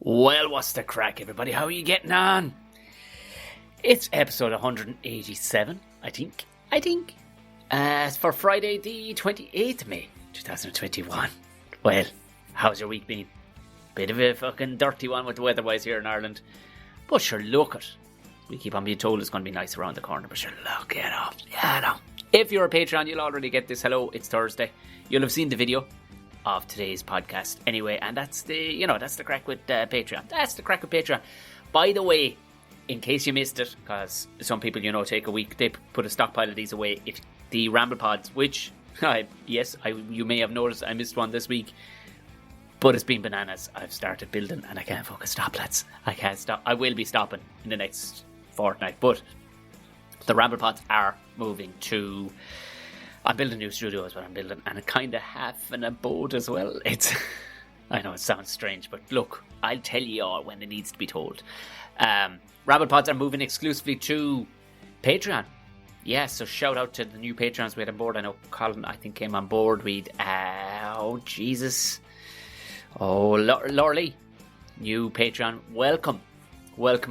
Well, what's the crack, everybody? How are you getting on? It's episode 187, I think. It's for Friday the 28th of May, 2021. Well, how's your week been? Bit of a fucking dirty one with the weather-wise here in Ireland. But sure, look it. We keep on being told it's going to be nice around the corner, but sure, look it up. Yeah, no. If you're a Patreon, you'll already get this. Hello, it's Thursday. You'll have seen the video of today's podcast anyway, and that's the crack with Patreon. That's the crack with Patreon. By the way, in case you missed it, because some people, take a week, they put a stockpile of these away. If the Ramble Pods, which, you may have noticed, I missed one this week, but it's been bananas. I've started building, and I can't fucking stop, lads. I can't stop. I will be stopping in the next fortnight, but the Ramble Pods are moving to... I'm building a new studio is what I'm building, and kind of half an abode as well. I know it sounds strange, but look, I'll tell you all when it needs to be told. Ramble Pods are moving exclusively to Patreon. Yeah, so shout out to the new Patreons we had on board. I know Colin, I think, came on board. Lorley, new Patreon, welcome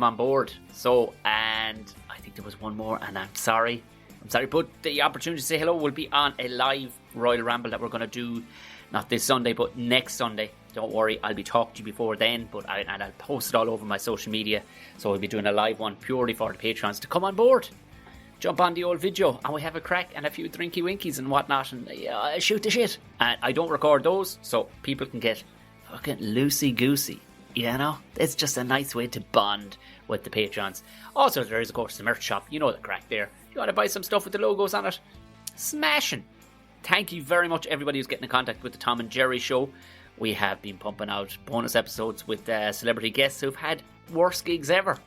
on board. So, and I think there was one more, and I'm sorry, but the opportunity to say hello will be on a live Royal Ramble that we're going to do, not this Sunday, but next Sunday. Don't worry, I'll be talking to you before then, but I'll post it all over my social media. So we'll be doing a live one purely for the Patrons to come on board, jump on the old video, and we have a crack and a few drinky winkies and whatnot, and shoot the shit. And I don't record those, so people can get fucking loosey-goosey. It's just a nice way to bond with the Patrons. Also, there is, of course, the merch shop. You know the crack there. If you want to buy some stuff with the logos on it, smashing. Thank you very much, everybody who's getting in contact with the Tom and Jerry show. We have been pumping out bonus episodes with celebrity guests who've had worst gigs ever.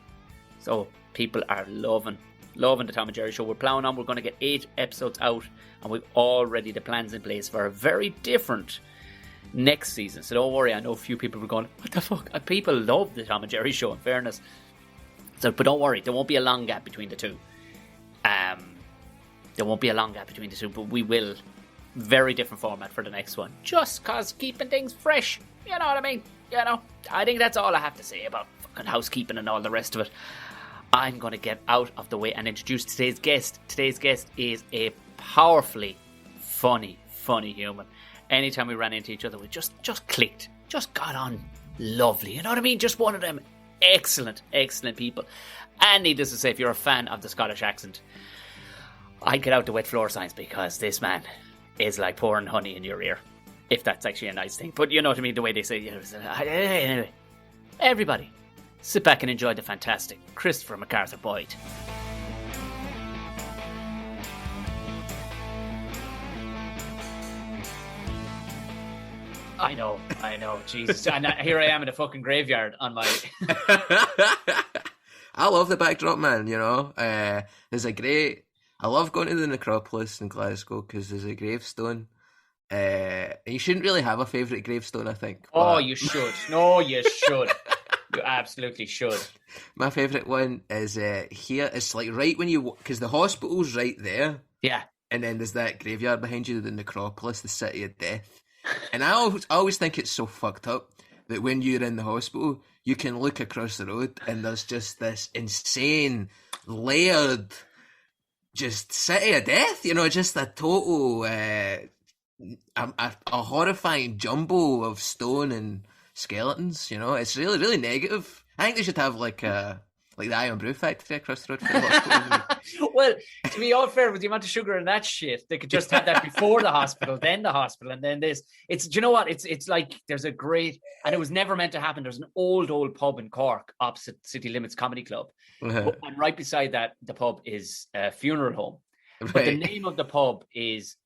So people are loving the Tom and Jerry show. We're plowing on. We're going to get 8 episodes out, and we've already the plans in place for a very different next season. So don't worry, I know a few people were going, what the fuck? People love the Tom and Jerry show, in fairness. So, but don't worry, there won't be a long gap between the two. But we will. Very different format for the next one. Just cause keeping things fresh. You know what I mean? I think that's all I have to say about fucking housekeeping and all the rest of it. I'm going to get out of the way and introduce today's guest. Today's guest is a powerfully funny human. Anytime we ran into each other, we just clicked. Just got on lovely. You know what I mean? Just one of them excellent people. And needless to say, if you're a fan of the Scottish accent, I'd get out the wet floor signs, because this man is like pouring honey in your ear. If that's actually a nice thing. But you know what I mean? The way they say, anyway. Everybody, sit back and enjoy the fantastic Christopher Macarthur-Boyd. I know, Jesus. And here I am in a fucking graveyard on my... I love the backdrop, man, There's a great... I love going to the necropolis in Glasgow because there's a gravestone. You shouldn't really have a favourite gravestone, I think. Oh, you should. No, you should. You absolutely should. My favourite one is here. It's like right when you... Because the hospital's right there. Yeah. And then there's that graveyard behind you, the necropolis, the city of death. And I always think it's so fucked up that when you're in the hospital, you can look across the road and there's just this insane, layered... just city of death, just a total, a horrifying jumble of stone and skeletons, It's really, really negative. I think they should have like the Iron Brew factory across the road for the hospital. Well, to be all fair, with the amount of sugar in that shit, they could just have that before the hospital, then the hospital, and then this. It's, do you know what? It's like there's a great, and it was never meant to happen. There's an old pub in Cork opposite City Limits Comedy Club. And right beside that, the pub is a funeral home. Right. But the name of the pub it's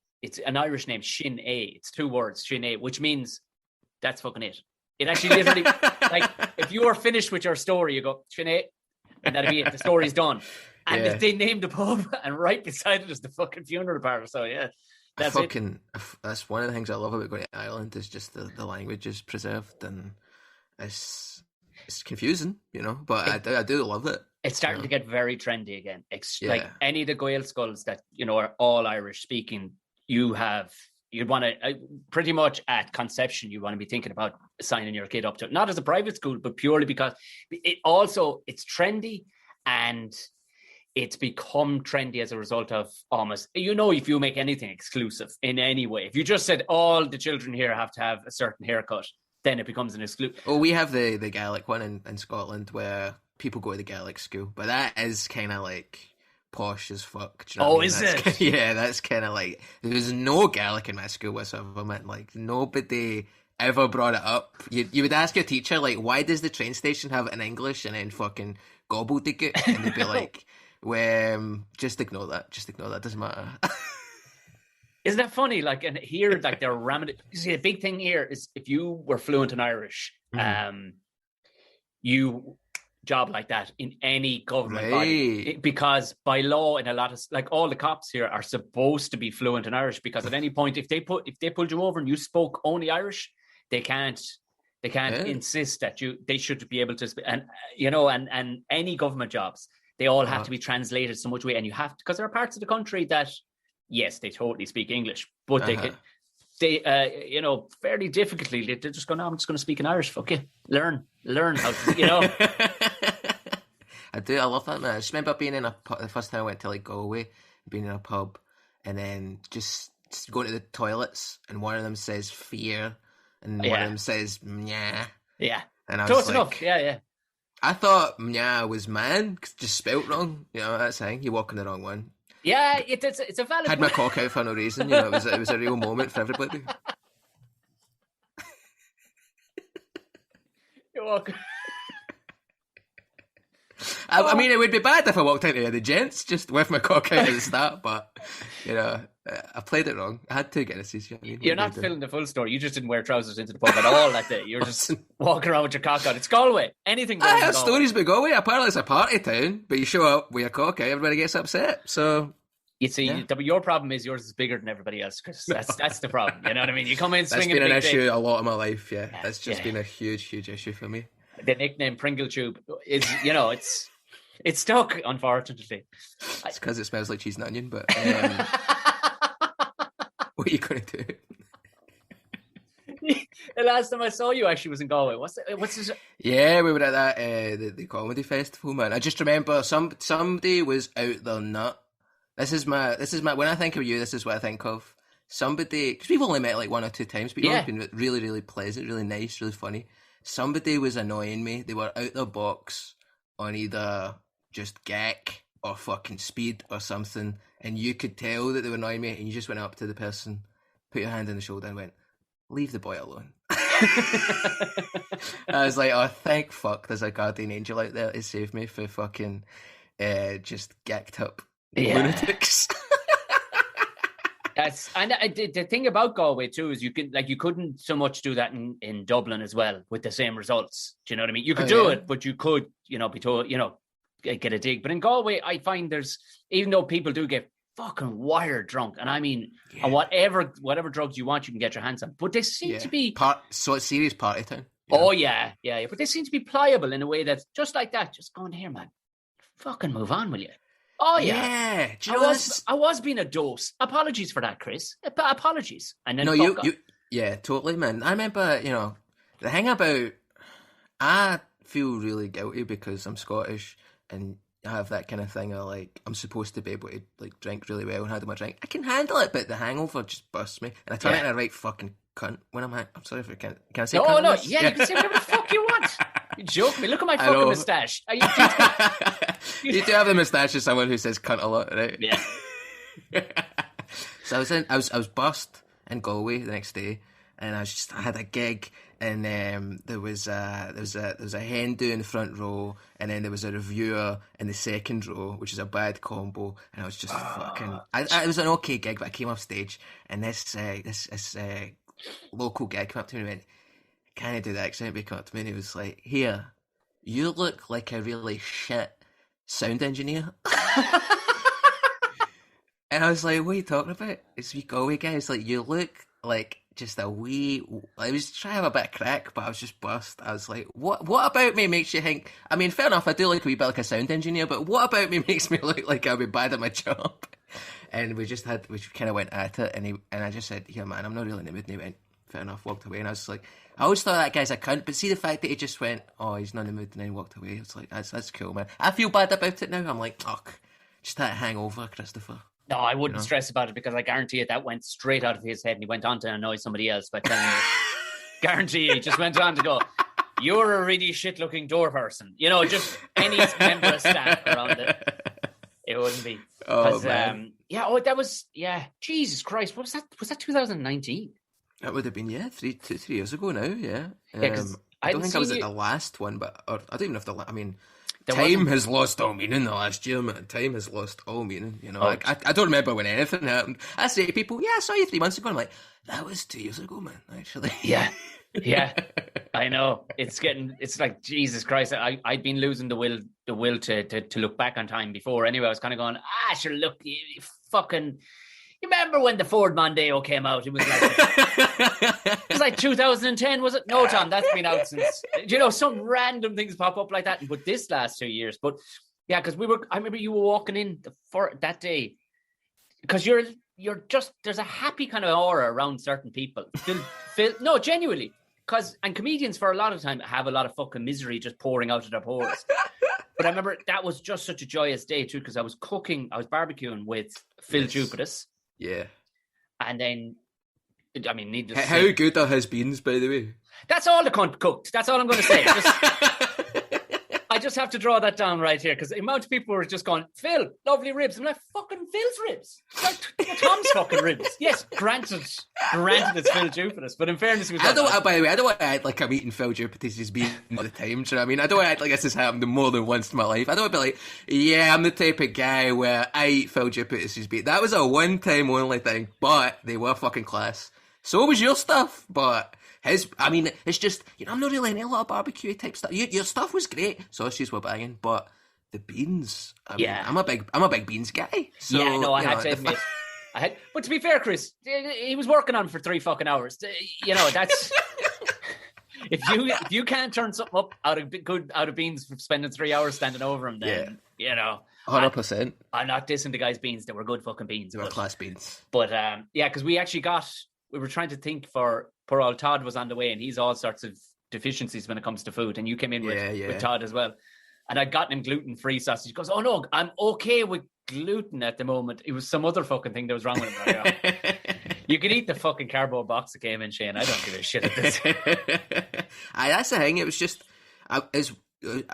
an Irish name, Shin A. It's 2 words, Shin A, which means that's fucking it. It actually literally, like, if you are finished with your story, you go, Shin A, and that'll be it. The story's done. And they named the pub, and right beside it is the fucking funeral parlour. So, yeah, that's it. That's one of the things I love about going to Ireland is just the language is preserved, and it's confusing, but I do love it. It's starting to get very trendy again. Like any of the Gael skulls that, are all Irish speaking, you have you'd want to, pretty much at conception, you want to be thinking about signing your kid up to it, not as a private school, but purely because it's trendy, and it's become trendy as a result of almost, if you make anything exclusive in any way, if you just said all the children here have to have a certain haircut, then it becomes an exclusive. Oh, we have the Gaelic one in Scotland where people go to the Gaelic school, but that is kind of like posh as fuck. Do you know what I mean? Is it? Yeah, that's kind of like, there's no Gaelic in my school whatsoever, man. Like, nobody ever brought it up. You would ask your teacher, like, why does the train station have it in English, and then fucking gobbledygook, and they'd be like, well, just ignore that. Just ignore that. Doesn't matter. Isn't that funny? Like, and here, like, they're ramming it. You see, the big thing here is if you were fluent in Irish, you job like that in any government body, because by law, in a lot of, like, all the cops here are supposed to be fluent in Irish, because at any point, if they pulled you over and you spoke only Irish, they can't insist that they should be able to speak. And and any government jobs, they all have to be translated so much way, and you have to, because there are parts of the country that, yes, they totally speak English, but they fairly difficultly, they're just going, no, I'm just going to speak in Irish. Fuck you. Learn how to, I do. I love that, man. I just remember being in the first time I went to, like, Galway, being in a pub, and then just going to the toilets, and one of them says fear, and one of them says mnya. Yeah. And I Close was enough. like, Yeah. I thought mnya was man, just spelt wrong. That's the thing. You're walking the wrong one. Yeah, it's a valid. Had my cock out for no reason. It was a real moment for everybody. You're welcome. I mean, it would be bad if I walked into the gents just with my cock out at the start, but I played it wrong. I had 2 Guinnesses. You're not filling the full story. You just didn't wear trousers into the pub at all that day. You were just walking around with your cock out. It's Galway. Anything. I have stories about Galway. Apparently, it's a party town, but you show up with your cock out, everybody gets upset. So you see, your problem is yours is bigger than everybody else, Chris. That's the problem. You know what I mean? You come in swinging. That's been an issue thing. a lot of my life. Yeah, that's just been a huge issue for me. The nickname Pringle Tube is, it's stuck, unfortunately. It's because it smells like cheese and onion, but what are you going to do? The last time I saw you actually was in Galway. What's this? Yeah, we were at that the comedy festival, man. I just remember somebody was out their nut. This is my when I think of you, this is what I think of. Somebody, because we've only met like 1 or 2 times, but you've always been really, really pleasant, really nice, really funny. Somebody was annoying me. They were out their box on either just gack or fucking speed or something, and you could tell that they were annoying me, and you just went up to the person, put your hand on the shoulder and went, leave the boy alone. I was like, oh, thank fuck there's a guardian angel out there to save me for fucking just gacked up lunatics. The thing about Galway too is you couldn't so much do that in Dublin as well with the same results. Do you know what I mean? You could do it, but you could, be told, get a dig. But in Galway, I find even though people do get fucking wired drunk, and I mean, and whatever drugs you want, you can get your hands on. But they seem to be so it's serious party time. Oh yeah. But they seem to be pliable in a way that's just like that. Just go in here, man. Fucking move on, will you? Oh yeah. Do you know I was being a dose. Apologies for that, Chris. Apologies. And then yeah, totally, man. I remember, the thing about, I feel really guilty because I'm Scottish and I have that kind of thing of like, I'm supposed to be able to like drink really well and handle my drink. I can handle it, but the hangover just busts me, and I turn into a right fucking cunt when I'm sorry if I can I say cunt? No, you can say whatever the fuck you want. You joke me. Look at my fucking moustache. You do have the moustache of someone who says cunt a lot, right? Yeah. So I was bussed in Galway the next day, and I had a gig, and there was a hen do in the front row, and then there was a reviewer in the second row, which is a bad combo, and I was just fucking. It was an okay gig, but I came off stage, and this local guy came up to me and went, "Can I do the accent?" He came up to me and he was like, "Here, you look like a really shit sound engineer." And I was like, "What are you talking about?" It's we Galway guy. It's like, "You look like just a wee." I was trying to have a bit of crack, but I was just bust. I was like, "What about me makes you think?" I mean, fair enough. I do look a wee bit like a sound engineer, but what about me makes me look like I'll be bad at my job? And we kind of went at it, and I just said, "Here, man, I'm not really in the mood." And he went, "Fair enough," walked away, and I was like, I always thought that guy's a cunt, but see the fact that he just went, "Oh, he's not in the mood," and then walked away. It's like that's cool, man. I feel bad about it now. I'm like, fuck, just that hangover, Christopher. No, I wouldn't stress about it because I guarantee it that went straight out of his head and he went on to annoy somebody else by telling you. Guarantee he just went on to go, "You're a really shit-looking door person." Just any member of staff around it. It wouldn't be. Oh, man. That was, Jesus Christ. What was that? Was that 2019? That would have been, 3 years ago now, yeah. I don't think I was at the last one, but I don't even know if time has lost all meaning the last year, man. Time has lost all meaning, I don't remember when anything happened. I say to people, I saw you 3 months ago. I'm like, that was 2 years ago, man, actually. Yeah, I know. It's like, Jesus Christ, I'd been losing the will to look back on time before. Anyway, I was kind of going, sure, look, you fucking... You remember when the Ford Mondeo came out? It was like 2010, was it? No, Tom, that's been out since. Some random things pop up like that. But this last 2 years, but yeah, because I remember you were walking in for that day, because you're just, there's a happy kind of aura around certain people. No, genuinely, and comedians for a lot of time have a lot of fucking misery just pouring out of their pores. But I remember that was just such a joyous day too, because I was barbecuing with Phil Jupitus. Yeah. And then, needless to say... How good are his beans, by the way? That's all the cunt cooked. That's all I'm going to say. I just have to draw that down right here, because the amount of people were just going, "Phil, lovely ribs." I'm like, fucking Phil's ribs. Like, Tom's fucking ribs. Yes, granted it's Phil Jupitus, but in fairness, by the way, I don't want to act like I'm eating Phil Jupitus' beans all the time. Do you know what I mean? I don't want to act like this has happened more than once in my life. I don't want to be like, yeah, I'm the type of guy where I eat Phil Jupitus' beans. That was a one-time only thing, but they were fucking class. So was your stuff, but... it's just, I'm not really into a lot of barbecue type stuff. Your stuff was great, sausages were banging, but the beans, I'm a big beans guy. So, yeah, no, I had to admit. But to be fair, Chris, he was working on it for 3 fucking hours. That's... if you can't turn something up out of beans for spending 3 hours standing over him, then, 100%. I'm not dissing the guy's beans. They were good fucking beans. They were class beans. But, because we were trying to think for... Poor old Todd was on the way, and he's all sorts of deficiencies when it comes to food. And you came in with Todd as well. And I'd gotten him gluten-free sausage. He goes, "Oh no, I'm okay with gluten at the moment." It was some other fucking thing that was wrong with him. You can eat the fucking cardboard box that came in, Shane. I don't give a shit at this. That's the thing. It was just, I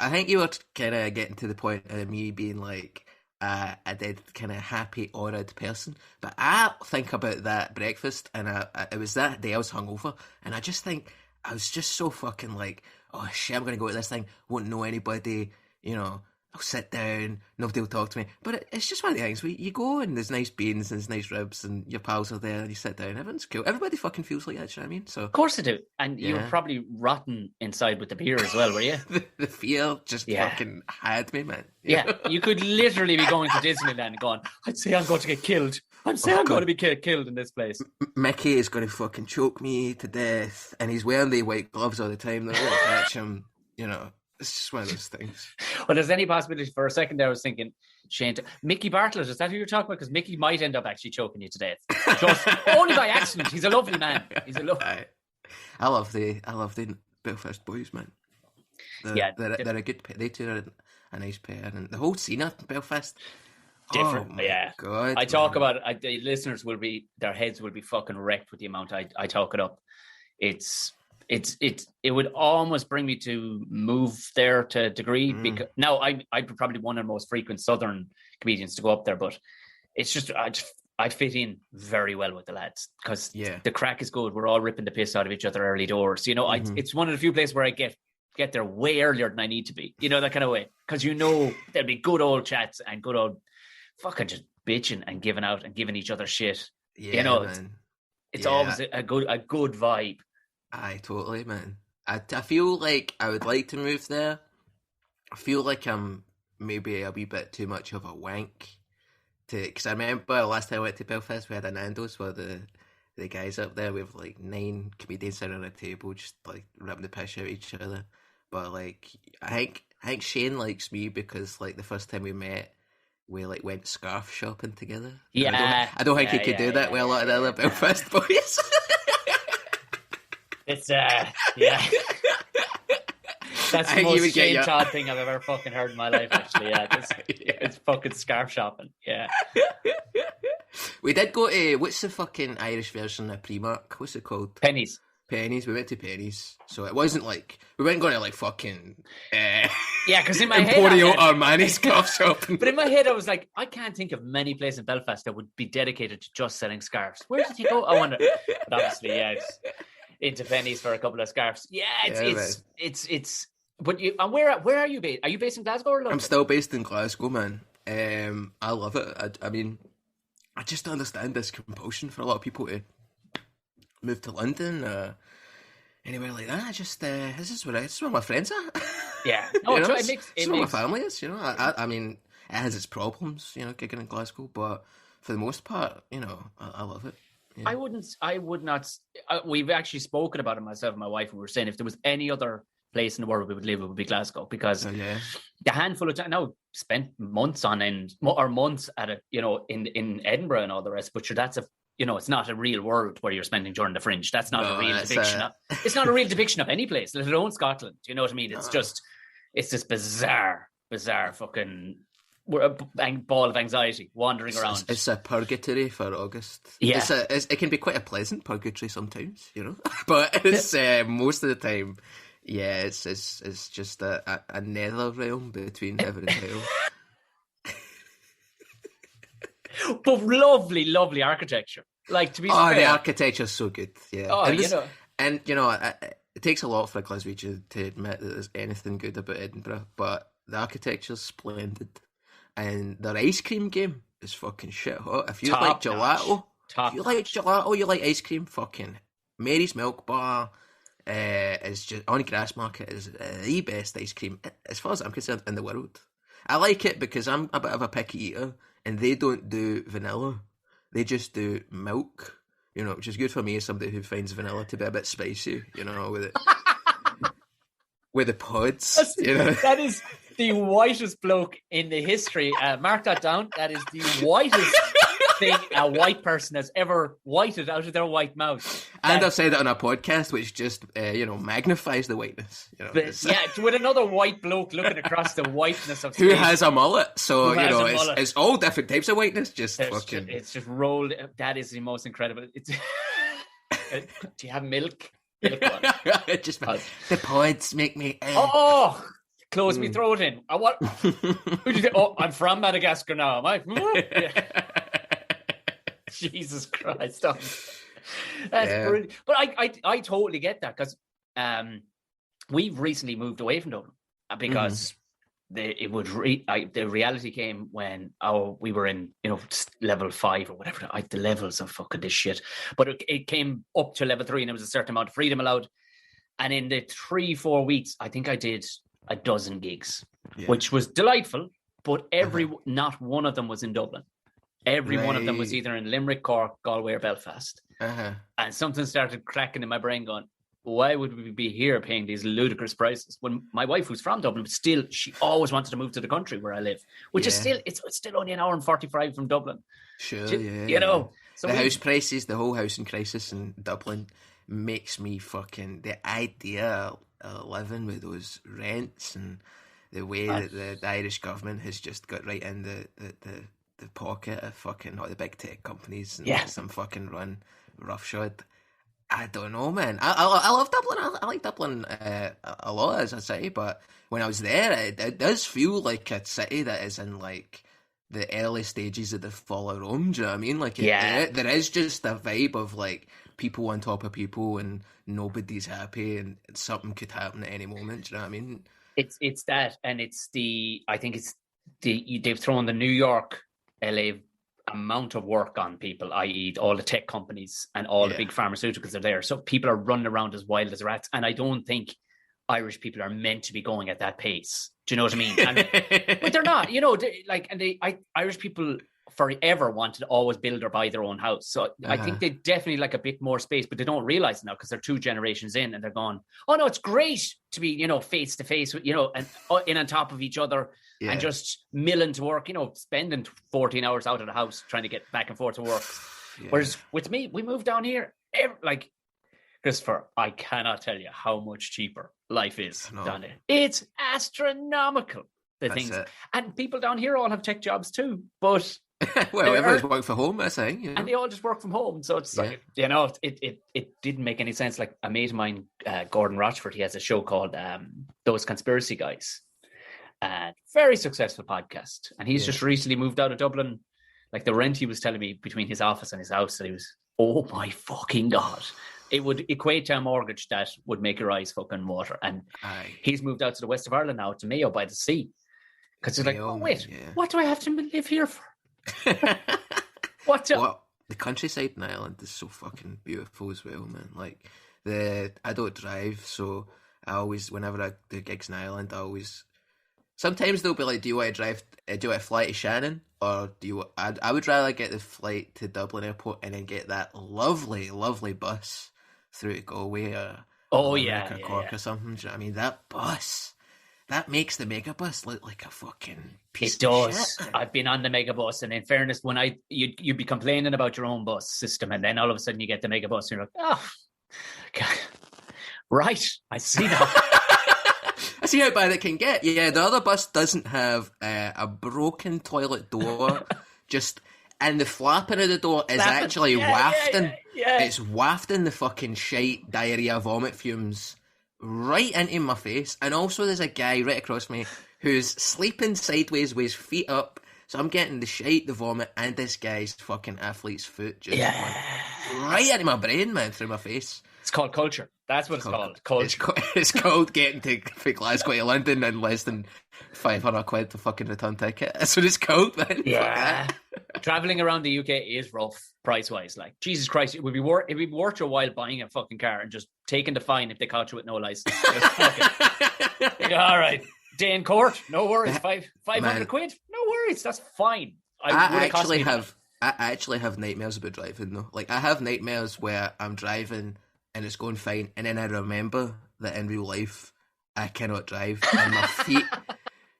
think you were kind of getting to the point of me being like, a dead kind of happy, auraed person. But I think about that breakfast, and it was that day I was hungover, and I just think I was just so fucking like, oh shit, I'm going to go to this thing, won't know anybody, I'll sit down, nobody will talk to me. But it's just one of the things where you go and there's nice beans and there's nice ribs and your pals are there and you sit down, everyone's cool. Everybody fucking feels like that, you know what I mean? So, of course they do. And you were probably rotten inside with the beer as well, were you? the fear just fucking had me, man. Yeah, you could literally be going to Disneyland and going, "I'd say I'm going to get killed. I'm going to be killed in this place." Mickey is going to fucking choke me to death, and he's wearing the white gloves all the time. They're going to catch him, It's just one of those things. Well, there's any possibility for a second there I was thinking, Shane, Mickey Bartlett, is that who you're talking about? Because Mickey might end up actually choking you to death. Just only by accident. He's a lovely man. I love the Belfast boys, man. They're a good pair. They two are a nice pair, and the whole scene of Belfast. Different, God, I talk about it. The listeners their heads will be fucking wrecked with the amount I talk it up. It would almost bring me to move there to a degree, because now I'd be probably one of the most frequent Southern comedians to go up there, but it's just I fit in very well with the lads because the crack is good. We're all ripping the piss out of each other early doors. It's one of the few places where I get there way earlier than I need to be. That kind of way, because there'll be good old chats and good old fucking just bitching and giving out and giving each other shit. It's always a good vibe. Aye, totally, man. I feel like I would like to move there. I feel like I'm maybe a wee bit too much of a wank because I remember last time I went to Belfast, we had a Nando's where the guys up there with like 9 comedians sitting on a table just like ripping the piss out of each other. But like I think Shane likes me because like the first time we met, we like went scarf shopping together. Yeah, I don't think he could do that with a lot of the other Belfast boys. It's yeah. That's the most Shane Todd thing I've ever fucking heard in my life, actually. Yeah, it's fucking scarf shopping. Yeah. We did go to, what's the fucking Irish version of Primark? What's it called? Pennies. We went to Pennies. So it wasn't like, we weren't going to like fucking yeah, because in my Emporio head Armani scarf shopping. But in my head I was like, I can't think of many places in Belfast that would be dedicated to just selling scarves. Where did you go? I wonder. But obviously, yeah, it's into Pennies for a couple of scarves. Yeah, it's but you, and where are you based? Are you based in Glasgow or London? I'm still based in Glasgow, man. I love it. I mean, I just understand this compulsion for a lot of people to move to London, anywhere like that. I just this is where my friends are. Yeah, no, you know, it makes where my family is. You know, I mean, it has its problems, you know, gigging in Glasgow, but for the most part, you know, I love it. Yeah. I would not. We've actually spoken about it, myself and my wife, and we were saying if there was any other place in the world we would live, it would be Glasgow, because the handful of time now spent months on end or months at it, you know, in Edinburgh and all the rest. But sure, that's it's not a real world where you're spending during the Fringe. That's not a real depiction. It's not a real depiction of any place, let alone Scotland. You know what I mean? It's just bizarre fucking ball of anxiety wandering around. It's a purgatory for August. Yeah, it can be quite a pleasant purgatory sometimes, you know, but it's most of the time. Yeah, it's just a nether realm between heaven and hell. But lovely architecture. Like, to be fair, the architecture's so good. Yeah. Oh, it takes a lot for a Glaswegian to admit that there's anything good about Edinburgh, but the architecture's splendid, and their ice cream game is fucking shit hot. If you like gelato, you like ice cream. Fucking Mary's Milk Bar. Is just on Grassmarket is the best ice cream as far as I'm concerned in the world. I like it because I'm a bit of a picky eater, and they don't do vanilla; they just do milk. You know, which is good for me as somebody who finds vanilla to be a bit spicy. You know, with it with the pods. That is the whitest bloke in the history. Mark that down. That is the whitest thing a white person has ever whited out of their white mouth. And I've said it on a podcast, which just magnifies the whiteness. You know, with another white bloke looking across the whiteness of who has a mullet. So it's all different types of whiteness. It's just rolled. That is the most incredible. It's. Do you have milk? Just the pods make me. Close me throat in. What? Who do you think? Oh, I'm from Madagascar now. Am I? Jesus Christ! That's brilliant. But I totally get that, because we've recently moved away from Dublin because the reality came when we were in level 5 or whatever. The levels of fucking this shit, but it came up to level 3, and there was a certain amount of freedom allowed. And in the 3-4 weeks, I think I did a dozen gigs, which was delightful. But not one of them was in Dublin. Every one of them was either in Limerick, Cork, Galway, or Belfast. And something started cracking in my brain, going, why would we be here paying these ludicrous prices when my wife, who's from Dublin, but still, she always wanted to move to the country where I live, which is still, it's still only an hour and 45 from Dublin. Sure, So the house prices, the whole housing crisis in Dublin makes me fucking, the idea of living with those rents and the way that the Irish government has just got right in the pocket of fucking all the big tech companies and some fucking run roughshod. I don't know, man. I love Dublin. I like Dublin a lot as a city, but when I was there, it does feel like a city that is in like the early stages of the fall of Rome. Do you know what I mean? Like, there is just a vibe of like people on top of people, and nobody's happy, and something could happen at any moment. Do you know what I mean? It's that, and I think they've thrown the New York, LA amount of work on people, i.e. all the tech companies and all the big pharmaceuticals are there. So people are running around as wild as rats. And I don't think Irish people are meant to be going at that pace. Do you know what I mean? But they're not, Irish people forever wanted to always build or buy their own house. So I think they definitely like a bit more space, but they don't realize now because they're 2 generations in and they're going, oh no, it's great to be, you know, face to face with, you know, and in on top of each other and just milling to work, you know, spending 14 hours out of the house trying to get back and forth to work. Whereas with me, we moved down here, like, Christopher, I cannot tell you how much cheaper life is down there. It's astronomical. Things. And people down here all have tech jobs too, but well, everyone's work from home, I think. You know? And they all just work from home. So it's like, you know, it didn't make any sense. Like a mate of mine, Gordon Rochford, he has a show called Those Conspiracy Guys. Very successful podcast. And he's just recently moved out of Dublin. Like the rent he was telling me between his office and his house, that he was, oh my fucking God. It would equate to a mortgage that would make your eyes fucking water. And he's moved out to the west of Ireland now, to Mayo by the sea. Because he's like, oh wait, what do I have to live here for? Well, the countryside in Ireland is so fucking beautiful as well, man. Like I don't drive, so I always, whenever I do gigs in Ireland, sometimes they'll be like, do you want to drive? Do you want to fly to Shannon, or do you? I would rather get the flight to Dublin Airport and then get that lovely, lovely bus through to Galway or Cork or something. Do you know what I mean? That bus. That makes the megabus look like a fucking piece of shit. I've been on the megabus, and in fairness, when you'd be complaining about your own bus system, and then all of a sudden you get the megabus, and you're like, oh, God. Right, I see now. I see how bad it can get. Yeah, the other bus doesn't have a broken toilet door, and the flapping of the door is actually wafting. Yeah. It's wafting the fucking shite, diarrhea, vomit fumes right into my face. And also there's a guy right across me who's sleeping sideways with his feet up, so I'm getting the shite, the vomit, and this guy's fucking athlete's foot just right into my brain, man, through my face. It's called culture. That's what it's called. Culture. It's called getting to Glasgow to London in less than 500 quid to fucking return ticket. That's what it's called, man. Yeah. Travelling around the UK is rough, price-wise. Like, Jesus Christ, it would be worth your while buying a fucking car and just taking the fine if they caught you with no license. All right. Day in court, no worries. 500 quid, no worries. That's fine. I actually have nightmares about driving, though. Like, I have nightmares where I'm driving and it's going fine, and then I remember that in real life I cannot drive, and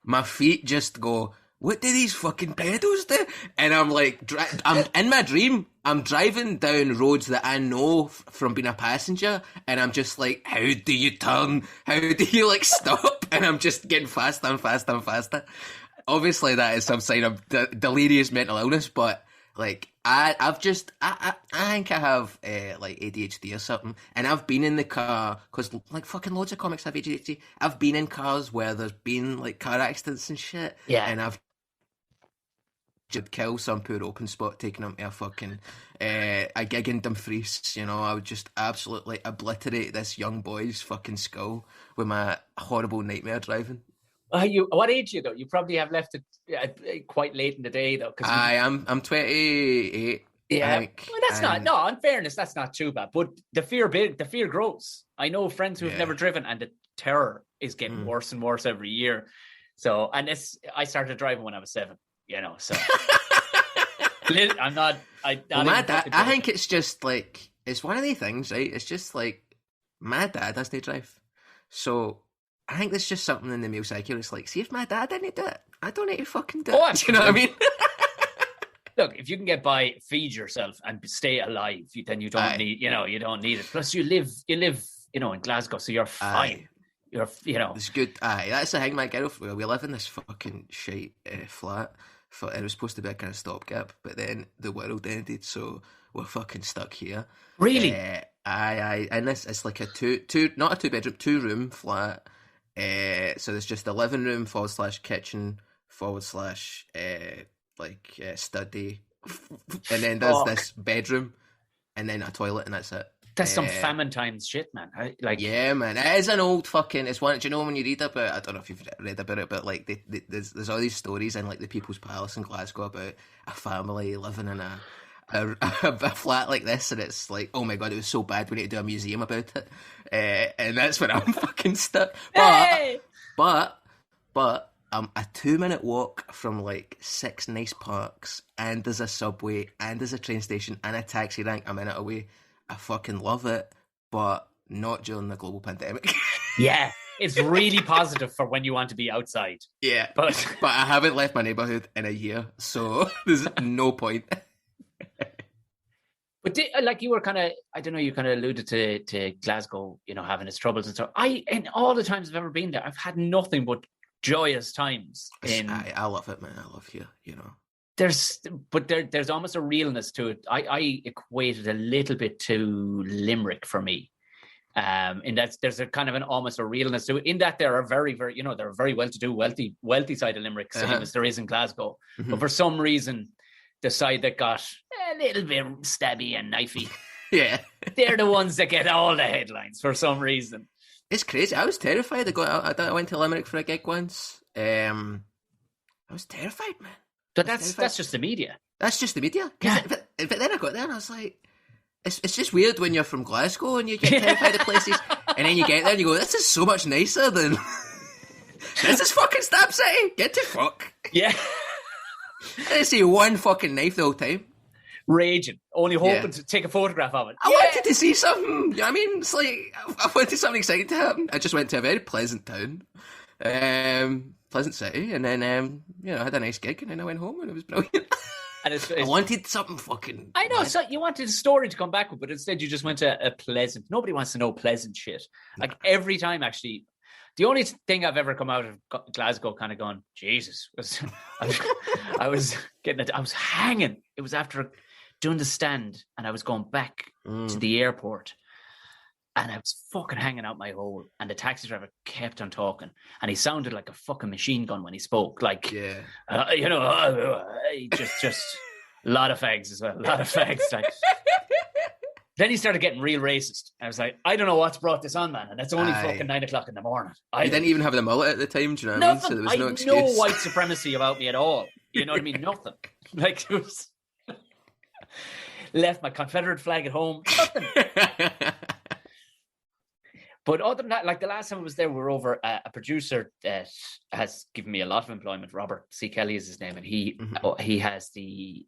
my feet just go, what do these fucking pedals do? And I'm like, I'm in my dream, I'm driving down roads that I know from being a passenger, and I'm just like, how do you turn? How do you like stop? And I'm just getting faster and faster and faster. Obviously that is some sign of delirious mental illness, but like, I think I have like ADHD or something, and I've been in the car because like fucking loads of comics have ADHD. I've been in cars where there's been like car accidents and shit, and I've just killed some poor open spot taking up to a fucking a gig in Dumfries. You know, I would just absolutely obliterate this young boy's fucking skull with my horrible nightmare driving. What age are you though? You probably have left it quite late in the day though. I'm 28. Yeah, well, that's not. No, in fairness, that's not too bad. But the fear grows. I know friends who have never driven, and the terror is getting worse and worse every year. So, and I started driving when I was 7. You know, so I'm not. I think it's just like, it's one of the things, right? It's just like, my dad doesn't drive, so I think there's just something in the male psyche. It's like, see, if my dad didn't do it, I don't need to fucking do it. Do you know what I mean? Look, if you can get by, feed yourself, and stay alive, then you don't need. You know, you don't need it. Plus, you live, you know, in Glasgow, so you're fine. You're, you know, it's good. That's the thing, my girlfriend. We live in this fucking shite flat. It was supposed to be a kind of stopgap, but then the world ended, so we're fucking stuck here. Really? And it's like a not a 2-bedroom, 2-room flat. So there's just a living room / kitchen / study, and then there's this bedroom, and then a toilet, and that's it. That's some famine times shit, man. Yeah, man. It is an old fucking. It's one. Do you know when you read about? I don't know if you've read about it, but like there's all these stories in like the People's Palace in Glasgow about a family living in a flat like this, and it's like, oh my god, it was so bad. We need to do a museum about it, and that's when I'm fucking stuck. But a 2-minute walk from like 6 nice parks, and there's a subway, and there's a train station, and a taxi rank a minute away. I fucking love it, but not during the global pandemic. Yeah, it's really positive for when you want to be outside. Yeah, but I haven't left my neighbourhood in a year, so there's no point. But like you were kind of, I don't know, you kind of alluded to Glasgow, you know, having its troubles and stuff. In all the times I've ever been there, I've had nothing but joyous times. I love it, man. I love here, you know. There's almost a realness to it. I equate it a little bit to Limerick for me. In that there's a kind of almost a realness to it, in that there are very, very, you know, there are very well-to-do, wealthy side of Limerick, same as there is in Glasgow. Mm-hmm. But for some reason, the side that got a little bit stabby and knifey, yeah, they're the ones that get all the headlines for some reason. It's crazy. I was terrified. I went to Limerick for a gig once. I was terrified, man. But that's just the media. That's just the media. Yeah. But then I got there and I was like, it's just weird when you're from Glasgow and you get terrified of places, and then you get there and you go, this is so much nicer than this is fucking Stab City. Get to fuck. Yeah. I didn't see one fucking knife the whole time. Raging, only hoping to take a photograph of it. I wanted to see something. You know what I mean? It's like I wanted something exciting to happen. I just went to a very pleasant town, pleasant city, and then I had a nice gig, and then I went home, and it was brilliant. And I wanted something fucking. I know. So you wanted a story to come back with, but instead you just went to a pleasant. Nobody wants to know pleasant shit. Like every time, actually. The only thing I've ever come out of Glasgow kind of gone, Jesus, was I was hanging. It was after doing the stand, and I was going back to the airport, and I was fucking hanging out my hole, and the taxi driver kept on talking, and he sounded like a fucking machine gun when he spoke, like, just a lot of fags as well, a lot of fags, like. Then he started getting real racist. I was like, I don't know what's brought this on, man. And it's only fucking 9:00 in the morning. You didn't even have the mullet at the time, do you know what I mean? So there was no excuse. No white supremacy about me at all. You know what I mean? Nothing. Like, it was... Left my Confederate flag at home. Nothing. But other than that, like the last time I was there, we were over a producer that has given me a lot of employment. Robert C. Kelly is his name. And he has the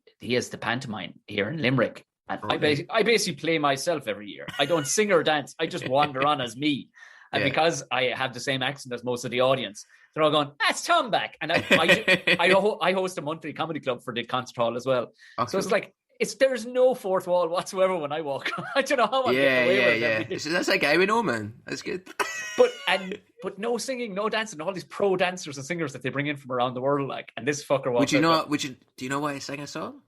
pantomime here in Limerick. And I basically play myself every year. I don't sing or dance. I just wander on as me. And because I have the same accent as most of the audience, they're all going, that's Tom back. And I host a monthly comedy club for the concert hall as well. Okay. So it's like, there's no fourth wall whatsoever when I walk. I don't know how I'm getting away with it. That's a guy we know, man. That's good. But no singing, no dancing, all these pro dancers and singers that they bring in from around the world, like, and this fucker walks. Do you know why I sing a song?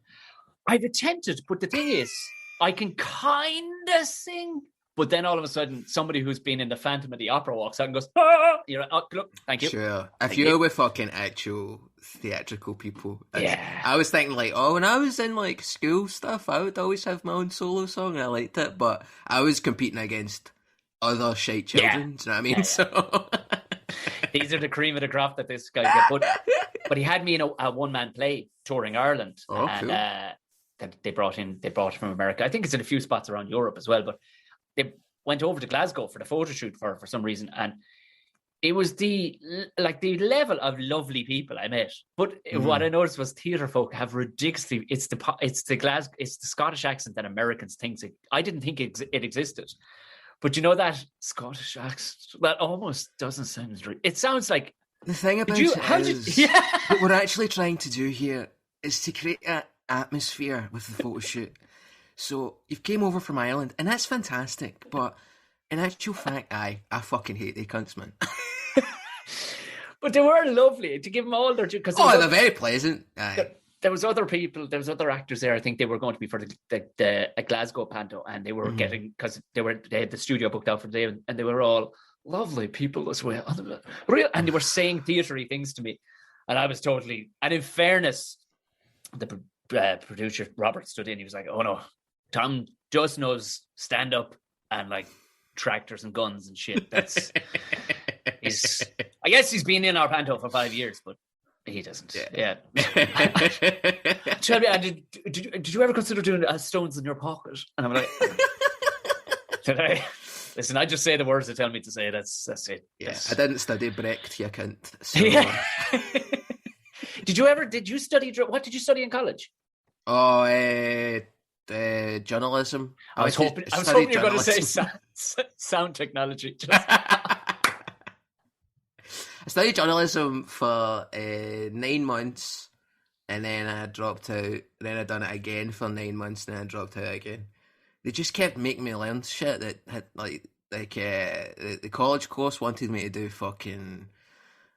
I've attempted, but the thing is, I can kind of sing, but then all of a sudden, somebody who's been in the Phantom of the Opera walks out and goes, you're like, oh, look, thank you. Sure. If you're with fucking actual theatrical people. I was thinking like, when I was in like school stuff, I would always have my own solo song and I liked it, but I was competing against other shite children, do you know what I mean? So these are the cream of the crop that this guy did. But he had me in a one-man play touring Ireland. Oh, and, cool. That they brought it from America. I think it's in a few spots around Europe as well, but they went over to Glasgow for the photo shoot for some reason, and it was the level of lovely people I met. But what I noticed was theatre folk have ridiculously it's the Scottish accent that Americans think. I didn't think it existed, but you know that Scottish accent that almost doesn't sound. It sounds like the thing about what we're actually trying to do here is to create a atmosphere with the photo shoot. So you've came over from Ireland, and that's fantastic. But in actual fact, I fucking hate the cunts, man. But they were lovely to give them all their due. They're very pleasant. There was other people. There was other actors there. I think they were going to be for the Glasgow panto, and they were getting because they had the studio booked out for the day, and they were all lovely people as well. And they were saying theatre-y things to me, and I was totally. And in fairness, the producer Robert stood in. He was like, "Oh no, Tom just knows stand up and like tractors and guns and shit. That's I guess he's been in our panto for 5 years, but he doesn't. Yeah. Tell me, did you ever consider doing Stones in Your Pocket?" And I'm like, "Did I?" Listen, I just say the words they tell me to say. That's it. Yeah, I didn't study Brecht, you cunt. So. Yeah. Did you study, what did you study in college? Oh, journalism. I was hoping you were going to say sound technology. I studied journalism for 9 months, and then I dropped out. Then I done it again for 9 months, and then I dropped out again. They just kept making me learn shit that had the college course wanted me to do fucking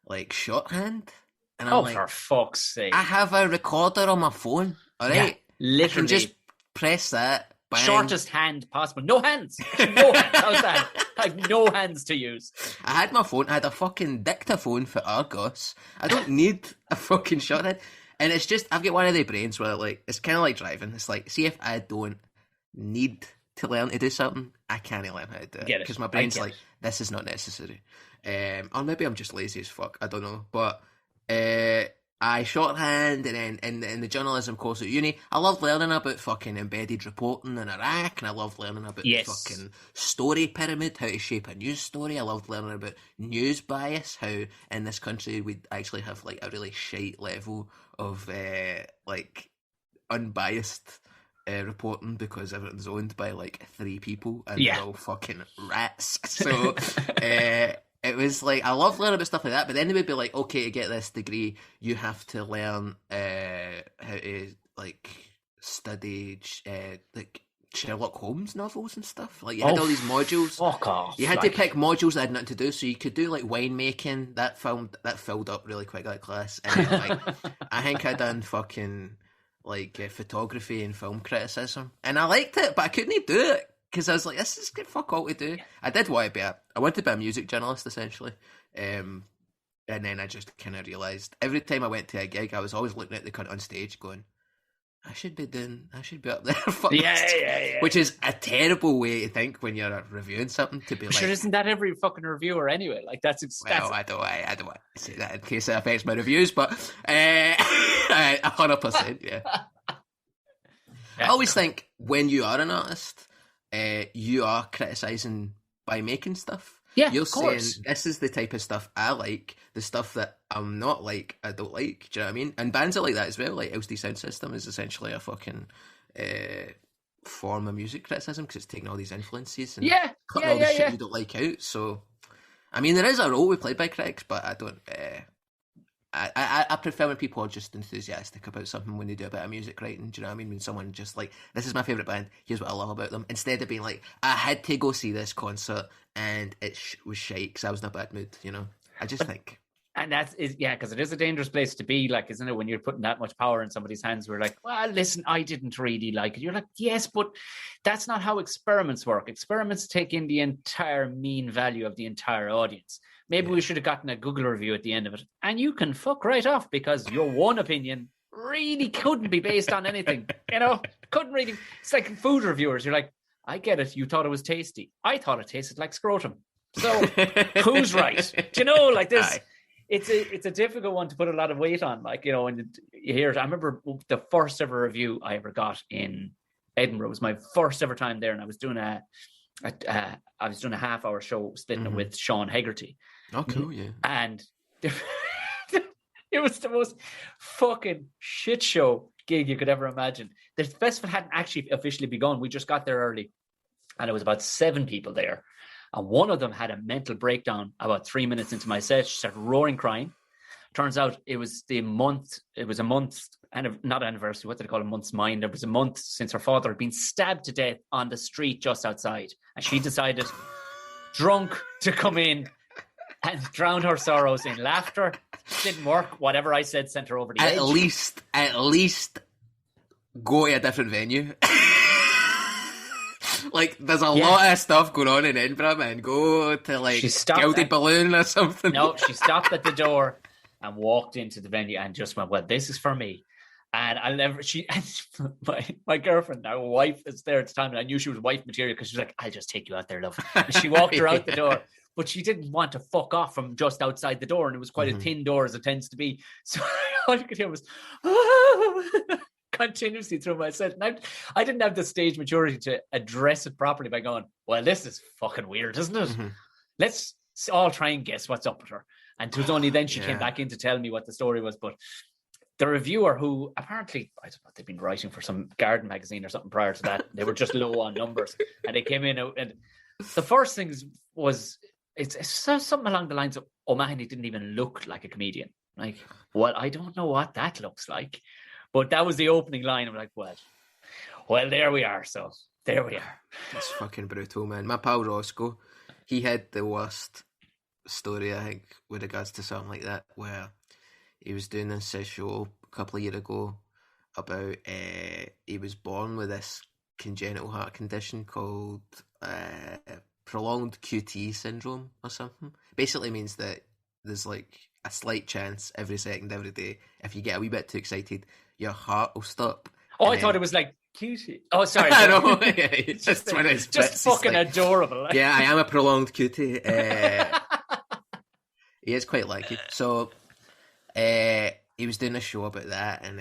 like shorthand, and I'm like, for fuck's sake! I have a recorder on my phone. All right, literally, I can just press that. Bang. Shortest hand possible. No hands. No hands. How's that? I have no hands to use. I had my phone. I had a fucking dictaphone for Argos. I don't need a fucking shorthand. And it's just, I've got one of the brains where like, it's kind of like driving. It's like, see if I don't need to learn to do something, I can't learn how to do it. Because my brain's like, this is not necessary. Or maybe I'm just lazy as fuck. I don't know. But I shorthand, and then in the journalism course at uni, I loved learning about fucking embedded reporting in Iraq, and I loved learning about the fucking story pyramid, how to shape a news story. I loved learning about news bias, how in this country we actually have like a really shite level of like unbiased reporting because everything's owned by like 3 people and they're all fucking rats. So it was like, I love learning about stuff like that, but then they would be like, okay, to get this degree, you have to learn how to like study like Sherlock Holmes novels and stuff. Like you had all these modules. Fuck off. You had to pick modules that had nothing to do, so you could do like winemaking. That filled up really quick, that class. And then, like, I think I done fucking like photography and film criticism, and I liked it, but I couldn't do it. Because I was like, this is good fuck all to do. I did want to be I wanted to be a music journalist, essentially. And then I just kind of realised, every time I went to a gig, I was always looking at the cunt on stage going, I should be up there. Yeah. Which is a terrible way to think when you're reviewing something, to be like... Sure, isn't that every fucking reviewer anyway? Like, that's... Well, I don't want to say that in case it affects my reviews, but 100%, yeah. I always think when you are an artist... you are criticising by making stuff. Yeah, you're of course. saying this is the type of stuff I like. The stuff that I'm not like, I don't like. Do you know what I mean? And bands are like that as well. Like LCD Sound System is essentially a fucking form of music criticism because it's taking all these influences and cutting all the shit you don't like out. So, I mean, there is a role we played by critics, but I don't. I prefer when people are just enthusiastic about something when they do a bit of music writing. Do you know what I mean? When someone just like, this is my favourite band, here's what I love about them. Instead of being like, I had to go see this concert and it was shite because I was in a bad mood, you know? I just think. And because it is a dangerous place to be, like, isn't it? When you're putting that much power in somebody's hands, we're like, well, listen, I didn't really like it. You're like, yes, but that's not how experiments work. Experiments take in the entire mean value of the entire audience. Maybe we should have gotten a Google review at the end of it. And you can fuck right off because your one opinion really couldn't be based on anything. You know, couldn't really. It's like food reviewers. You're like, I get it. You thought it was tasty. I thought it tasted like scrotum. So who's right? Do you know, like this? It's a difficult one to put a lot of weight on. Like, you know, and you hear it. I remember the first ever review I ever got in Edinburgh. It was my first ever time there, and I was doing a half-hour show splitting it with Sean Hegarty. Oh, cool, yeah. And it was the most fucking shit show gig you could ever imagine. The festival hadn't actually officially begun. We just got there early, and it was about 7 people there. And one of them had a mental breakdown about 3 minutes into my set. She started roaring, crying. Turns out it was a month, not anniversary, what did they call it, month's mind. It was a month since her father had been stabbed to death on the street just outside. And she decided, drunk, to come in and drown her sorrows in laughter. Didn't work. Whatever I said sent her over the edge. At least go to a different venue. Like, there's a lot of stuff going on in Edinburgh, man. Go to, like, Gilded Balloon or something. No, she stopped at the door and walked into the venue and just went, well, this is for me. And my girlfriend, our wife, is there at the time, and I knew she was wife material because she was like, I'll just take you out there, love. And she walked her out the door, but she didn't want to fuck off from just outside the door, and it was quite a thin door as it tends to be. So all you could hear was, continuously through my set. And I didn't have the stage maturity to address it properly by going, well, this is fucking weird, isn't it? Mm-hmm. Let's all try and guess what's up with her. And it was only then she came back in to tell me what the story was. But the reviewer, who apparently, I don't know, they'd been writing for some garden magazine or something prior to that. They were just low on numbers. And they came in and the first thing was, it's something along the lines of, O'Mahony didn't even look like a comedian. Like, well, I don't know what that looks like. But that was the opening line. I'm like, well, there we are. So there we are. It's fucking brutal, man. My pal Roscoe, he had the worst story, I think, with regards to something like that, where he was doing this show a couple of years ago about he was born with this congenital heart condition called prolonged QT syndrome or something. Basically means that there's like a slight chance every second, every day, if you get a wee bit too excited, your heart will stop. Oh, I thought it was like QT. Oh, sorry. I know. Yeah, it's just one of his just bits. Fucking like, adorable. Yeah, I am a prolonged QT. He is quite like it. So he was doing a show about that and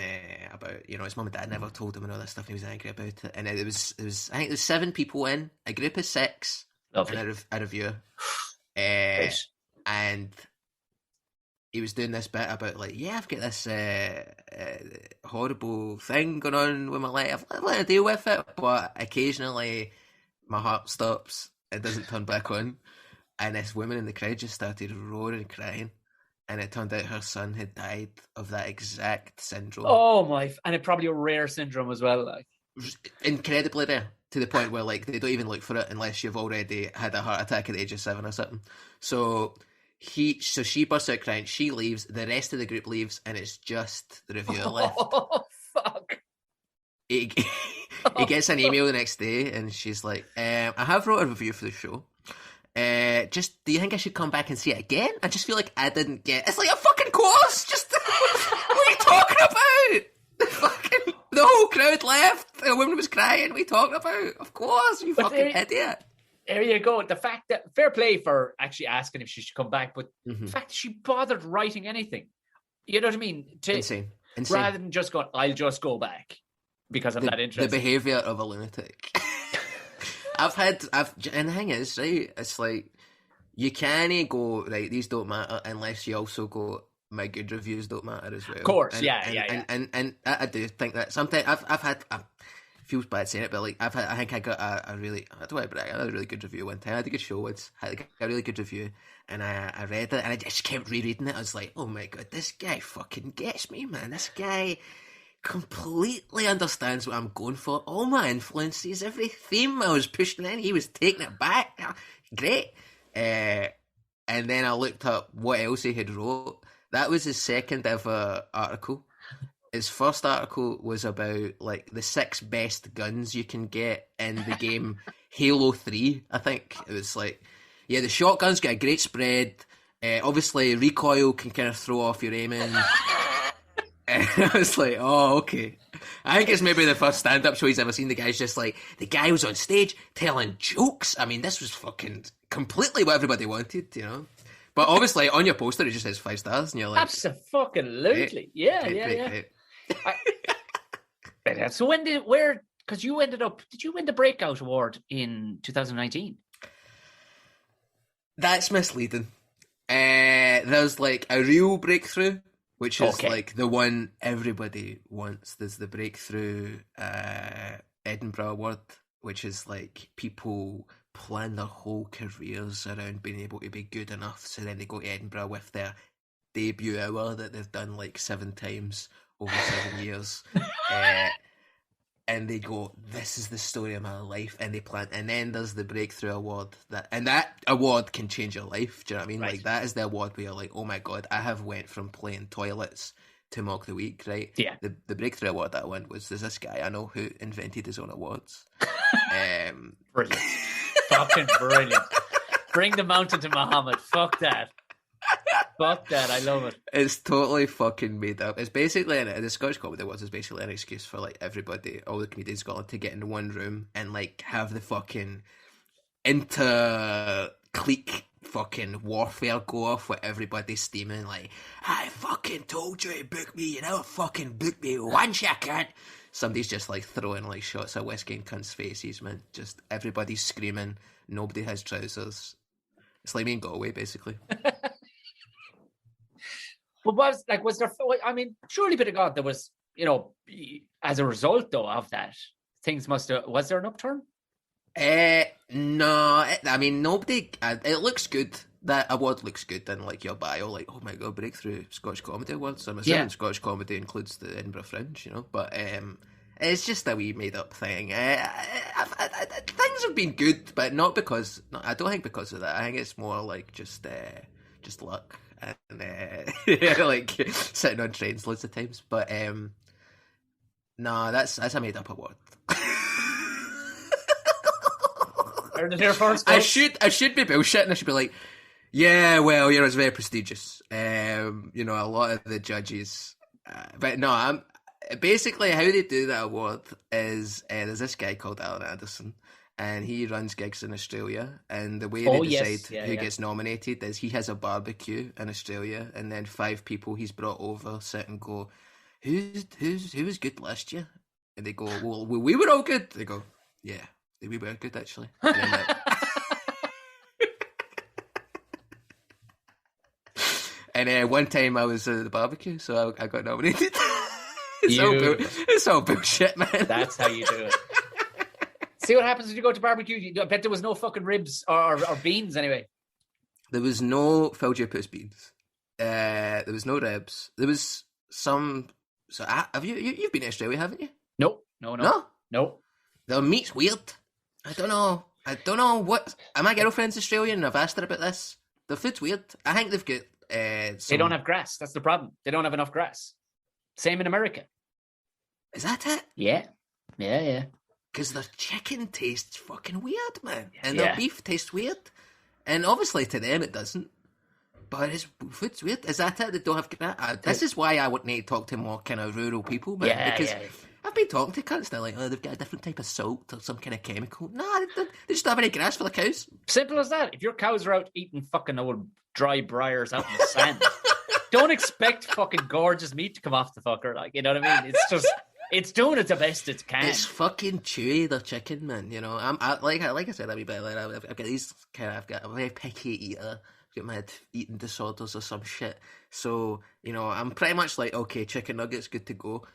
about, his mum and dad never told him and all that stuff, and he was angry about it. And it was I think there's 7 people in, a group of 6. Lovely. And a reviewer. And he was doing this bit about like, I've got this horrible thing going on with my life. I've learned to deal with it, but occasionally my heart stops. It doesn't turn back on. And this woman in the crowd just started roaring and crying. And it turned out her son had died of that exact syndrome. Oh my! And it probably a rare syndrome as well, like incredibly rare, to the point where like they don't even look for it unless you've already had a heart attack at the age of 7 or something. So she bursts out crying. She leaves. The rest of the group leaves, and it's just the reviewer left. Oh fuck! He gets an email the next day, and she's like, "I have wrote a review for the show. Do you think I should come back and see it again? I just feel like I didn't get." It's like, a fucking course. Just what are you talking about? The whole crowd left. The woman was crying. What are you talking about? Of course, you fucking idiot. There you go. The fact that, fair play for actually asking if she should come back, but the fact that she bothered writing anything, you know what I mean? Insane. Rather than just going, I'll just go back because I'm not interested. The behaviour of a lunatic. and the thing is, right, it's like, you can't go, right, these don't matter unless you also go, my good reviews don't matter as well. Of course, and I do think that sometimes I've had, feels bad saying it, but like I think I got a really, I don't want to brag, I had a really good review one time. I had a good show once, had a really good review, and I read it, and I just kept rereading it. I was like, oh my god, this guy fucking gets me, man. This guy completely understands what I'm going for. All my influences, every theme I was pushing in, he was taking it back. Great. And then I looked up what else he had wrote. That was his second ever article. His first article was about like the 6 best guns you can get in the game Halo 3, I think. It was like, the shotgun's got a great spread. Obviously, recoil can kind of throw off your aiming. And I was like, oh, okay. I think it's maybe the first stand-up show he's ever seen. The guy's just like, the guy was on stage telling jokes. I mean, this was fucking completely what everybody wanted, But obviously, on your poster, it just says 5 stars, and you're like, absolutely, yeah. So because you did you win the Breakout Award in 2019? That's misleading. There's like a real breakthrough, which is like the one everybody wants. There's the Breakthrough Edinburgh Award, which is like people plan their whole careers around being able to be good enough, so then they go to Edinburgh with their debut hour that they've done like 7 times over 7 years, and they go, this is the story of my life, and they plan. And then there's the Breakthrough Award, that award can change your life. Do you know what I mean? Right. Like, that is the award where you're like, oh my god, I have went from playing toilets to Mock the Week, right? Yeah. The Breakthrough Award that I won was, there's this guy I know who invented his own awards. Brilliant. Fucking brilliant. Bring the mountain to Muhammad. Fuck that. Fuck that, I love it. It's totally fucking made up. It's basically, the Scottish Comedy Awards is basically an excuse for like everybody, all the comedians in Scotland, to get into one room and like have the fucking inter-clique fucking warfare go off with everybody steaming like, I fucking told you to book me, you never fucking book me once, you can't. Somebody's just like throwing like shots at whiskey in cunts' faces, man. Just everybody's screaming, nobody has trousers. It's like me in Galway, basically. But was there? I mean, surely, bit of God, there was, as a result though of that, things must have. Was there an upturn? No. I mean, nobody. It looks good. That award looks good in like your bio, like, oh my god, breakthrough Scottish Comedy Awards. I'm assuming Scottish Comedy includes the Edinburgh Fringe, But it's just a wee made up thing. Things have been good, but not because. No, I don't think because of that. I think it's more like just luck. And like sitting on trains loads of times, but no, that's a made up award. I should be bullshitting. I should be like, yeah, well, it's very prestigious. A lot of the judges, but no, I'm basically how they do that award is there's this guy called Alan Anderson. And he runs gigs in Australia, and the way they decide who gets nominated is he has a barbecue in Australia, and then 5 people he's brought over sit and go, who was good last year? And they go, well, we were all good. They go, yeah, we were good actually. And one time I was at the barbecue, so I got nominated. It's all bullshit, man. That's how you do it. See what happens when you go to barbecue. I bet there was no fucking ribs or beans anyway. There was no Philjopuss beans. There was no ribs. There was some. So have you've been to Australia, haven't you? No. The meat's weird. I don't know what. My girlfriend's Australian, and I've asked her about this. The food's weird. I think they've got. They don't have grass. That's the problem. They don't have enough grass. Same in America. Is that it? Yeah. Because their chicken tastes fucking weird, man. And their beef tastes weird. And obviously to them it doesn't. But his food's weird. Is that it? They don't have... this is why I would need to talk to more kind of rural people, man. Because I've been talking to cunts, they're like, oh, they've got a different type of salt or some kind of chemical. No, they just don't have any grass for the cows. Simple as that. If your cows are out eating fucking old dry briars out in the sand, don't expect fucking gorgeous meat to come off the fucker. Like, you know what I mean? It's just... It's doing it the best it can. It's fucking chewy, the chicken, man. Like I said, I've got these I've got a very picky eater. I've got my eating disorders or some shit. So I'm pretty much like, okay, chicken nuggets, good to go.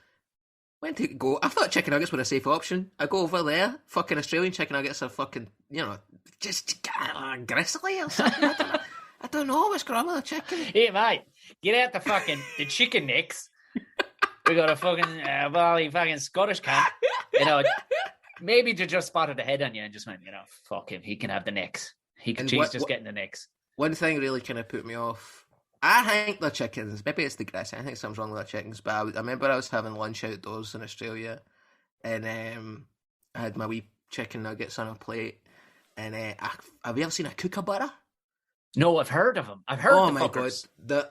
When to go? I thought chicken nuggets were a safe option. I go over there, fucking Australian chicken nuggets are fucking, just gristly or something. I don't know what's going on with the chicken. Hey, mate, get out the chicken necks. We got a fucking Scottish cunt. Maybe they just spotted a head on you and just went, fuck him. He can have the necks. He's just getting the necks. One thing really kind of put me off. I think the chickens, maybe it's the grass. I think something's wrong with the chickens. But I remember I was having lunch outdoors in Australia, and I had my wee chicken nuggets on a plate. And have you ever seen a kookaburra? No, I've heard of them. I've heard. Oh my god,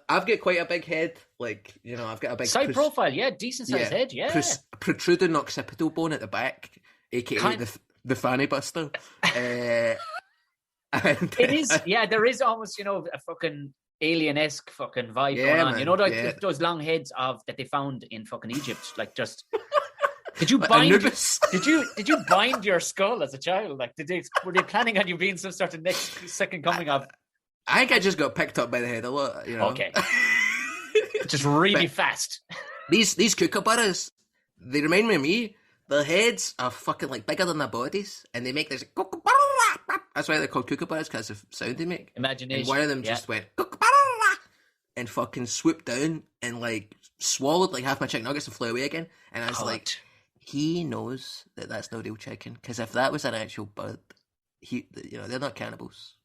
I've got quite a big head. Like I've got a big side profile. Yeah, decent sized head. Yeah, protruding occipital bone at the back, aka the fanny buster. It is. Yeah, there is almost a fucking alien-esque fucking vibe going on. Man, those long heads that they found in fucking Egypt. Like just. Did you bind? Did you bind your skull as a child? Like, were they planning on you being some sort of next second coming of? I think I just got picked up by the head a lot, Okay. Just really fast. These kookaburras, they remind me of me. Their heads are fucking like bigger than their bodies, and they make this. That's why they're called kookaburras, because of the sound they make. Imagination. And one of them just went and fucking swooped down and like swallowed like half my chicken nuggets and flew away again. And I was like, he knows that that's no real chicken, because if that was an actual bird, they're not cannibals.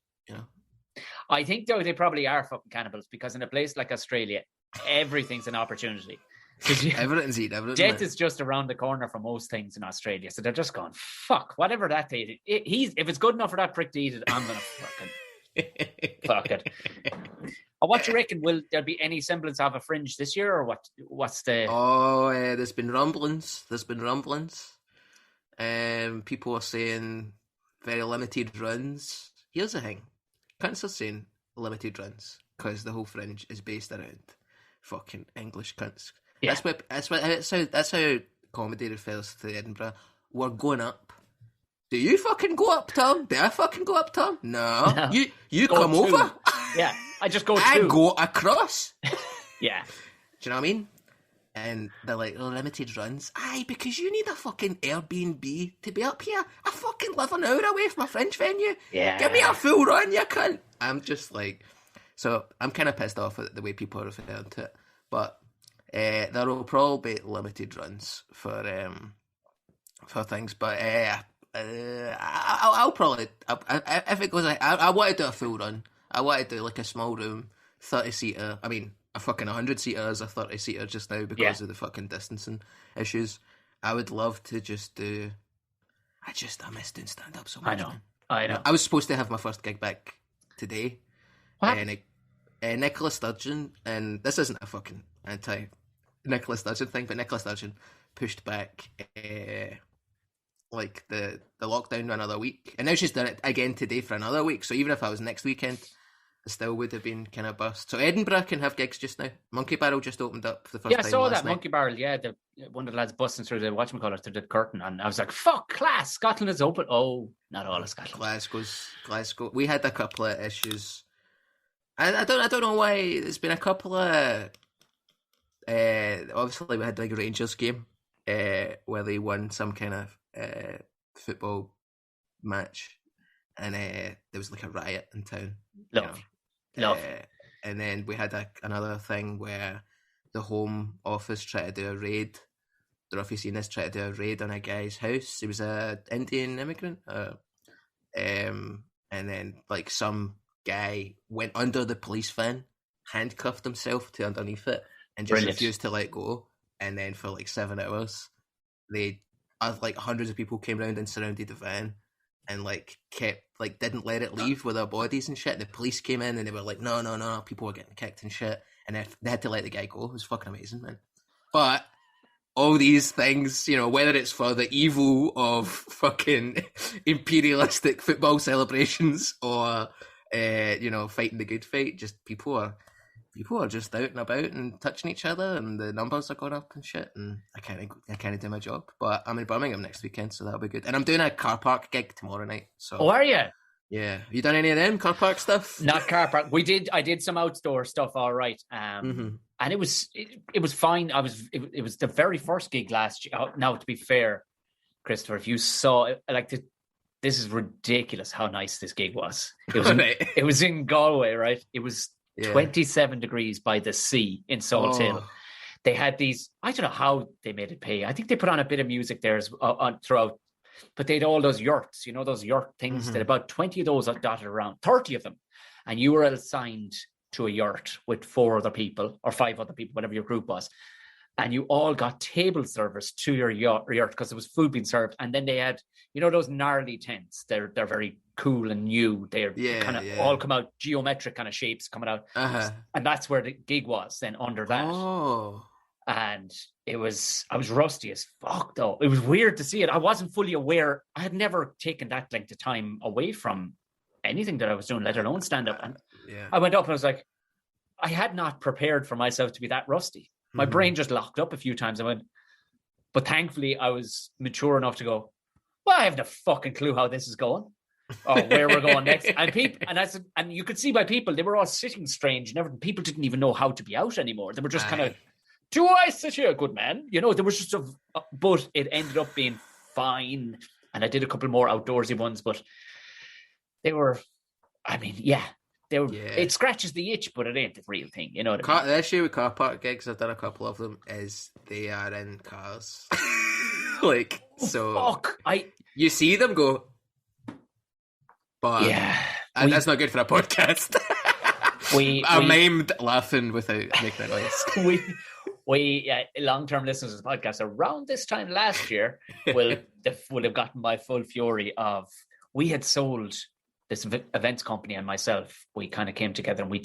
I think though they probably are fucking cannibals, because in a place like Australia, everything's an opportunity. Everything's eaten. Death is just around the corner for most things in Australia, so they're just going, fuck whatever that is. If it's good enough for that prick to eat it, I'm gonna fucking fuck it. What do you reckon? Will there be any semblance of a fringe this year, or what? What's the? There's been rumblings. People are saying very limited runs. Here's the thing. cunts are saying limited runs because the whole Fringe is based around fucking English cunts. Yeah. That's how comedy refers to Edinburgh. We're going up. Do you fucking go up, Tom? Do I fucking go up, Tom? No. You come over. Yeah, I just go I two. go across. Yeah. Do you know what I mean? And they're like, oh, limited runs. Aye, because you need a fucking Airbnb to be up here. I fucking live an hour away from a Fringe venue. Yeah. Give me a full run, you cunt. I'm just like... So, I'm kind of pissed off at the way people are referring to it. But there will probably be limited runs for things. But I'll probably... if it goes... I want to do a full run. I want to do like a small room, 30-seater. I mean... a fucking 100-seater is a 30-seater just now because of the fucking distancing issues. I would love to just do... I miss doing stand-up so much. I know. I was supposed to have my first gig back today. What? Nicola Sturgeon, and this isn't a fucking anti-Nicola Sturgeon thing, but Nicola Sturgeon pushed back like the lockdown another week. And now she's done it again today for another week. So even if I was next weekend... still would have been kind of bust. So Edinburgh can have gigs just now. Monkey Barrel just opened up for the first time. Yeah, I saw that night. Monkey Barrel. Yeah, one of the lads busting through the whatchamacallit through the curtain, and I was like, "Fuck, class! Scotland is open." Oh, not all of Scotland. Glasgow. We had a couple of issues. I don't know why. There's been a couple of. Obviously, we had the big Rangers game where they won some kind of football match, and there was like a riot in town. Love. And then we had another thing where the Home Office tried to do a raid. I don't know if you've seen this, tried to do a raid on a guy's house. He was an Indian immigrant. And then like some guy went under the police van, handcuffed himself to underneath it, and just refused to let go. And then for like 7 hours, like hundreds of people came around and surrounded the van. And didn't let it leave with their bodies and shit. The police came in and they were like, no, people were getting kicked and shit. And they had to let the guy go. It was fucking amazing, man. But all these things, whether it's for the evil of fucking imperialistic football celebrations or, fighting the good fight, just people are just out and about and touching each other, and the numbers are going up and shit, and I can't do my job. But I'm in Birmingham next weekend, so that'll be good. And I'm doing a car park gig tomorrow night. So. Oh, are you? Yeah. Have you done any of them car park stuff? Not car park. I did some outdoor stuff, all right. And it was fine. It was the very first gig last year. Now, to be fair, Christopher, if you saw it, this is ridiculous how nice this gig was. It was in Galway, right? It was 27 degrees by the sea in Salt Hill. They had these, I don't know how they made it pay. I think they put on a bit of music there throughout, but they had all those yurts, those yurt things. That about 20 of those dotted around, 30 of them. And you were assigned to a yurt with 4 other people or 5 other people, whatever your group was. And you all got table service to your yurt because there was food being served. And then they had, those gnarly tents. They're very cool and new. They're all come out, geometric kind of shapes coming out. And that's where the gig was then under that. And I was rusty as fuck though. It was weird to see it. I wasn't fully aware. I had never taken that length of time away from anything that I was doing, let alone stand up. And I went up and I was like, I had not prepared for myself to be that rusty. My brain just locked up a few times. But thankfully I was mature enough to go, well, I have no fucking clue how this is going or where we're going next. And you could see by people, they were all sitting strange and everything. People didn't even know how to be out anymore. They were just kind of, do I sit here, good man? There was just but it ended up being fine. And I did a couple more outdoorsy ones, but they were, it scratches the itch, but it ain't the real thing. You know what I mean? The issue with car park gigs, I've done a couple of them, is they are in cars. Fuck. You see them go, but that's not good for a podcast. I'm maimed laughing without making a noise. Long-term listeners of the podcast, around this time last year, would have gotten my full fury of, we had sold this events company and myself. We kind of came together and we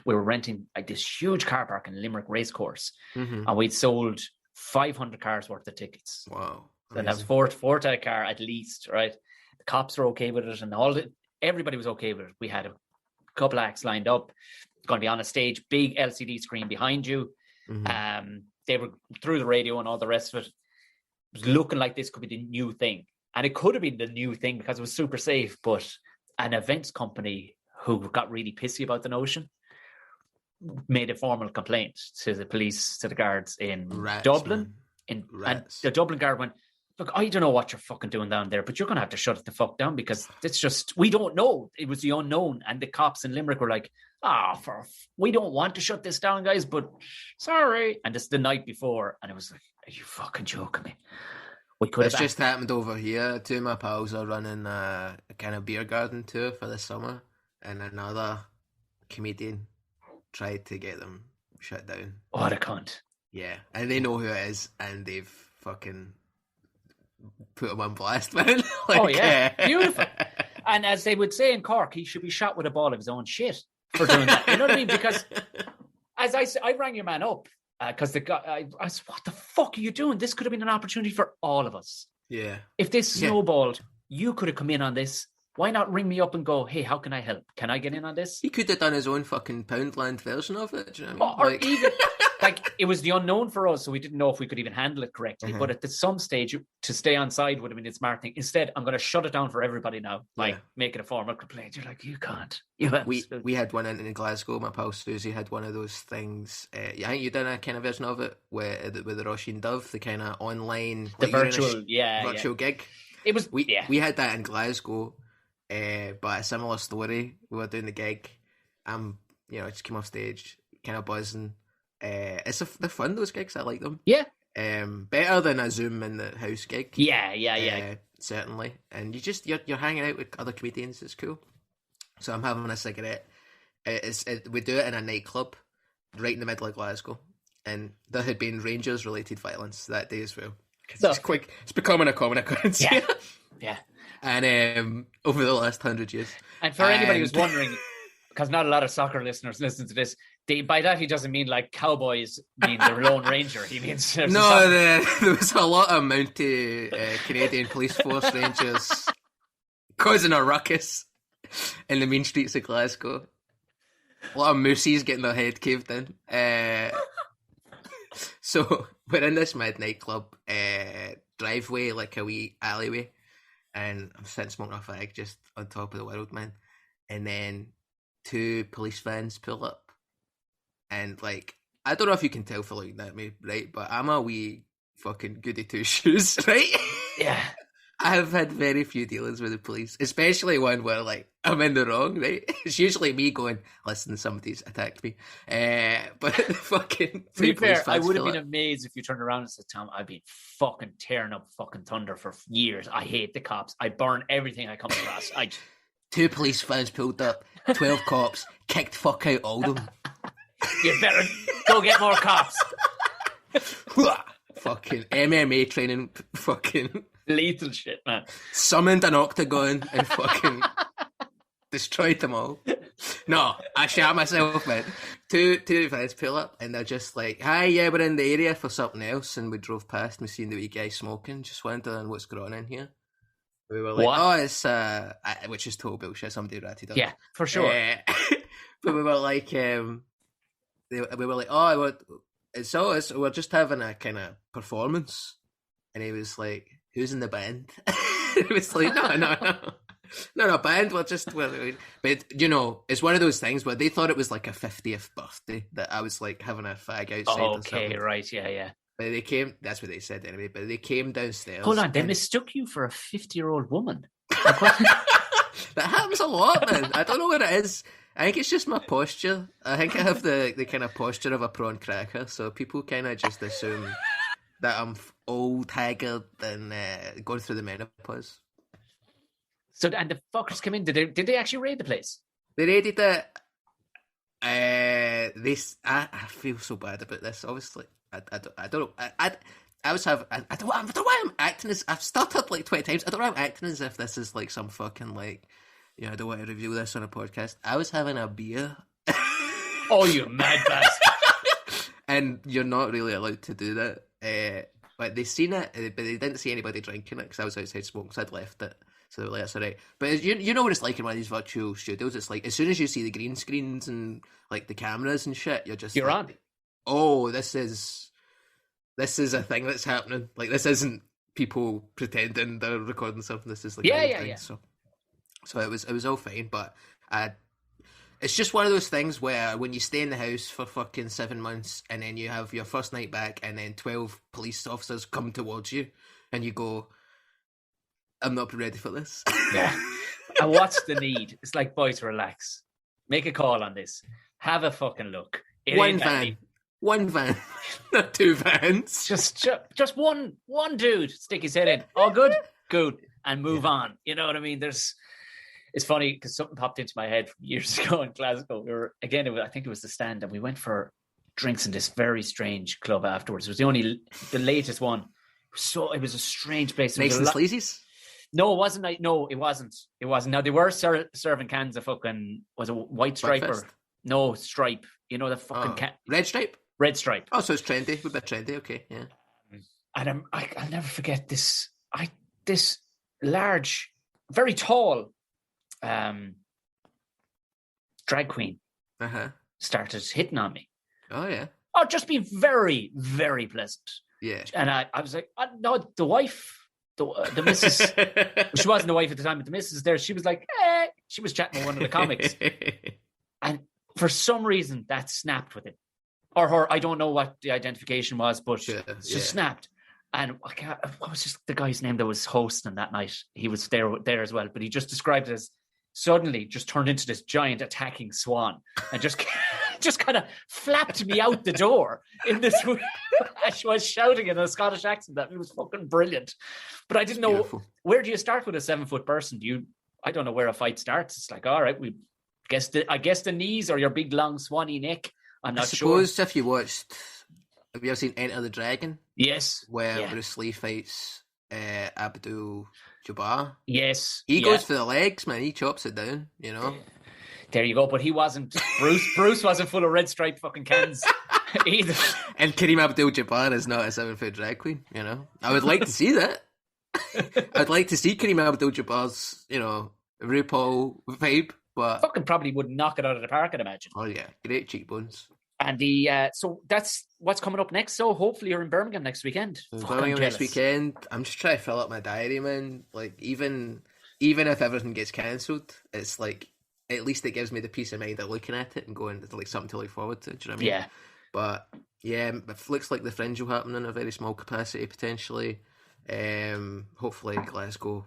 were renting this huge car park in Limerick Racecourse, and we'd sold 500 cars worth of tickets. Wow. And that was four to a car at least, right? The cops were okay with it, and everybody was okay with it. We had couple acts lined up, going to be on a stage, big LCD screen behind you. They were through the radio and all the rest of it. It was looking like this could be the new thing. And it could have been the new thing because it was super safe, but an events company who got really pissy about the notion made a formal complaint to the police, to the guards in Dublin. And the Dublin guard went, look, I don't know what you're fucking doing down there, but you're going to have to shut it the fuck down because it's just, we don't know. It was the unknown. And the cops in Limerick were like, we don't want to shut this down, guys, but sorry. And it's the night before. And it was like, are you fucking joking me? It's just happened over here. Two of my pals are running a kind of beer garden tour for the summer, and another comedian tried to get them shut down. What a cunt. Yeah, and they know who it is, and they've fucking put him on blast, man. Beautiful. And as they would say in Cork, he should be shot with a ball of his own shit for doing that. You know what I mean? Because, as I said, I rang your man up, because the guy, I said, what the fuck are you doing? This could have been an opportunity for all of us. Yeah. If this snowballed, you could have come in on this. Why not ring me up and go, hey, how can I help? Can I get in on this? He could have done his own fucking Poundland version of it. Do you know what I mean? Or even, it was the unknown for us, so we didn't know if we could even handle it correctly. But at some stage, to stay on side would have been a smart thing. Instead, I'm going to shut it down for everybody now. Make it a formal complaint. You're like, you can't. We had one in Glasgow. My pal Susie had one of those things. I think you done a kind of version of it with the Roisin Dove, the kind of online, the virtual gig. It was. We had that in Glasgow. But a similar story. We were doing the gig. Just came off stage, kind of buzzing. They're fun, those gigs. I like them. Yeah. Better than a Zoom in the house gig. Yeah. Certainly. And you're hanging out with other comedians. It's cool. So I'm having a cigarette. We do it in a nightclub, right in the middle of Glasgow, and there had been Rangers-related violence that day as well. It's becoming a common occurrence. Yeah. And over the last 100 years. And for anybody who's wondering, because not a lot of soccer listeners listen to this, by that he doesn't mean like cowboys mean the Lone Ranger. He means there was a lot of mounted Canadian police force rangers causing a ruckus in the main streets of Glasgow. A lot of moosies getting their head caved in. So we're in this midnight club driveway, like a wee alleyway. And I'm sitting smoking a fag just on top of the world, man. And then two police vans pull up. And, I don't know if you can tell for looking at me, right? But I'm a wee fucking goody two-shoes, right? Yeah. I have had very few dealings with the police, especially one where, I'm in the wrong, right? It's usually me going, listen, somebody's attacked me. But the fucking... To be fair, I would have been amazed if you turned around and said, Tom, I've been fucking tearing up fucking thunder for years. I hate the cops. I burn everything I come across. Two police vans pulled up, 12 cops, kicked fuck out all of them. You better go get more cops. Fucking MMA training, fucking... Lethal shit, man. Summoned an octagon and fucking destroyed them all. No, I shot myself, man. Two friends pull up and they're just like, hi, yeah, we're in the area for something else, and we drove past and we seen the wee guy smoking, just wondering what's going on in here. We were like, what? It's which is total bullshit, somebody ratted up. Yeah, for sure. But we were like, we're just having a kind of performance. And he was like, who's in the band? It was like, no, band. But it's one of those things where they thought it was like a 50th birthday that I was like having a fag outside. Oh, okay, right, yeah. But they came. That's what they said anyway. But they came downstairs. Hold on, they mistook you for a 50-year-old woman. That happens a lot, man. I don't know what it is. I think it's just my posture. I think I have the kind of posture of a prawn cracker, so people kind of just assume that I'm old, haggard, and going through the menopause. So, and the fuckers came in. Did they actually raid the place? They raided it. I feel so bad about this. Obviously, I don't know. I was having. I don't know why I'm acting as. I've started 20 times. I don't know why I'm acting as if this is some fucking I don't want to review this on a podcast. I was having a beer. Oh, you mad bastard! And you're not really allowed to do that. But they seen it, but they didn't see anybody drinking it because I was outside smoking, so I'd left it. So they were like, that's all right. But you know what it's like in one of these virtual studios? It's like, as soon as you see the green screens and like the cameras and shit, you're on. Oh, this is a thing that's happening. Like, this isn't people pretending they're recording something. This is like a real thing. Yeah. So it was all fine, but it's just one of those things where when you stay in the house for fucking 7 months and then you have your first night back and then 12 police officers come towards you and you go, I'm not ready for this. Yeah. And what's the need? It's like, boys, relax. Make a call on this. Have a fucking look. One van, not 2 vans. Just one dude stick his head in. All good, and move on. You know what I mean? It's funny because something popped into my head years ago in Glasgow. I think it was the Stand, and we went for drinks in this very strange club afterwards. It was the latest one. So it was a strange place. Mason's Sleazy's? No, it wasn't. No, it wasn't. It wasn't. Now they were serving cans of fucking, was it white stripe Breakfast? or no stripe? You know the fucking can. Red Stripe. Red Stripe. Oh, so it's trendy. A bit trendy. Okay, yeah. And I'll never forget this. This large, very tall, drag queen started hitting on me. Oh yeah. Oh, just being very, very pleasant. Yeah. And I was like, no, the wife. The missus, she wasn't the wife at the time, but the missus there, she was like, she was chatting with one of the comics. And for some reason, that snapped with it. Or her, I don't know what the identification was, but it just snapped. And what was just the guy's name that was hosting that night? He was there as well, but he just described it as suddenly just turned into this giant attacking swan and just kind of flapped me out the door in this. She was shouting in a Scottish accent. That it was fucking brilliant. But I didn't know, beautiful. Where do you start with a 7-foot person? I don't know where a fight starts. It's like, all right, I guess the knees or your big long swanny neck. I'm not sure. I suppose if you watched, have you ever seen Enter the Dragon? Yes. Where Bruce Lee fights Abdul Jabbar. Yes. He goes for the legs, man. He chops it down, you know. There you go. But he wasn't. Bruce wasn't full of red stripe fucking cans either. And Kareem Abdul-Jabbar is not a 7-foot drag queen, you know. I would like to see that. I'd like to see Kareem Abdul-Jabbar's, you know, RuPaul vibe, but fucking probably would knock it out of the park, I'd imagine. Oh yeah, great cheekbones. And so that's what's coming up next. So hopefully you're in Birmingham next weekend. Birmingham next weekend. I'm just trying to fill up my diary, man. Like even if everything gets cancelled, it's like at least it gives me the peace of mind of looking at it and going, it's like something to look forward to. Do you know what I mean? Yeah. But yeah, it looks like the Fringe will happen in a very small capacity potentially. Hopefully Glasgow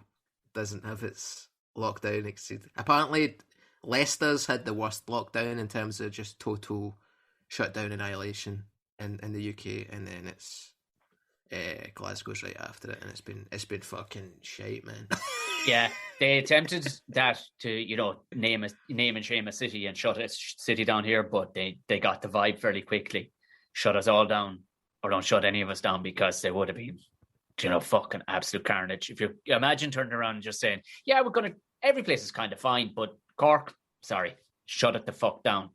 doesn't have its lockdown exceed. Apparently Leicester's had the worst lockdown in terms of just total shutdown annihilation in the UK, and then it's Glasgow's right after it, and it's been fucking shite, man. Yeah, they attempted that to, you know, name and shame a city and shut a city down here, but they got the vibe fairly quickly. Shut us all down, or don't shut any of us down, because they would have been, you know, fucking absolute carnage. If you imagine turning around and just saying, yeah, every place is kind of fine, but Cork, sorry, shut it the fuck down.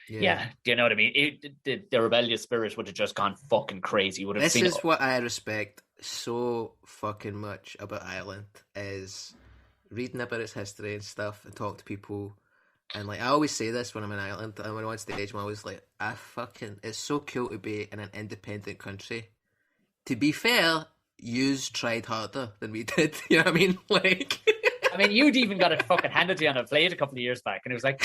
Yeah, do you know what I mean? The rebellious spirit would have just gone fucking crazy. This is what I respect so fucking much about Ireland, is reading about its history and stuff and talk to people. And like I always say this when I'm in Ireland, and when I'm on stage, I'm always like, it's so cool to be in an independent country. To be fair, yous tried harder than we did. You know what I mean? Like, I mean, you'd even got it fucking handed to you on a plate a couple of years back, and it was like,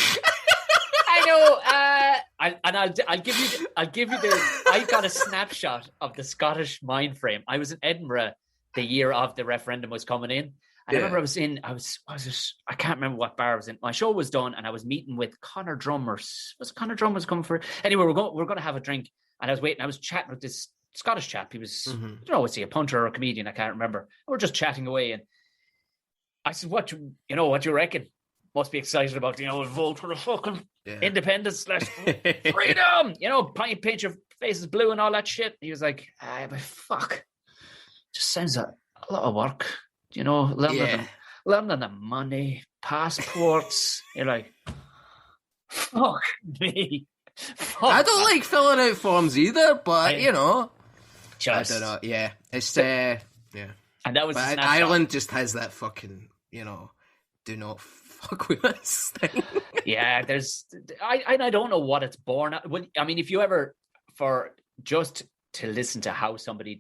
I know. I'll give you. I got a snapshot of the Scottish mind frame. I was in Edinburgh the year of the referendum was coming in. I remember I can't remember what bar I was in. My show was done, and I was meeting with Conor Drum, or was Conor Drum was coming for? Anyway, we're going to have a drink, and I was waiting. I was chatting with this Scottish chap. He was, I don't know, was he a punter or a comedian? I can't remember. We were just chatting away, and I said, "What do you reckon? Must be excited about, you know, a vote for the fucking independence / freedom. You know, paint your faces blue and all that shit." He was like, but fuck, just sounds a lot of work. You know, learning the money, passports. You're like, fuck me. I don't like filling out forms either, but you know, just, I don't know. Yeah, it's yeah. And that was Ireland just has that fucking, do not fuck with this thing. Yeah, I don't know what it's born out. I mean, if you ever, for just to listen to how somebody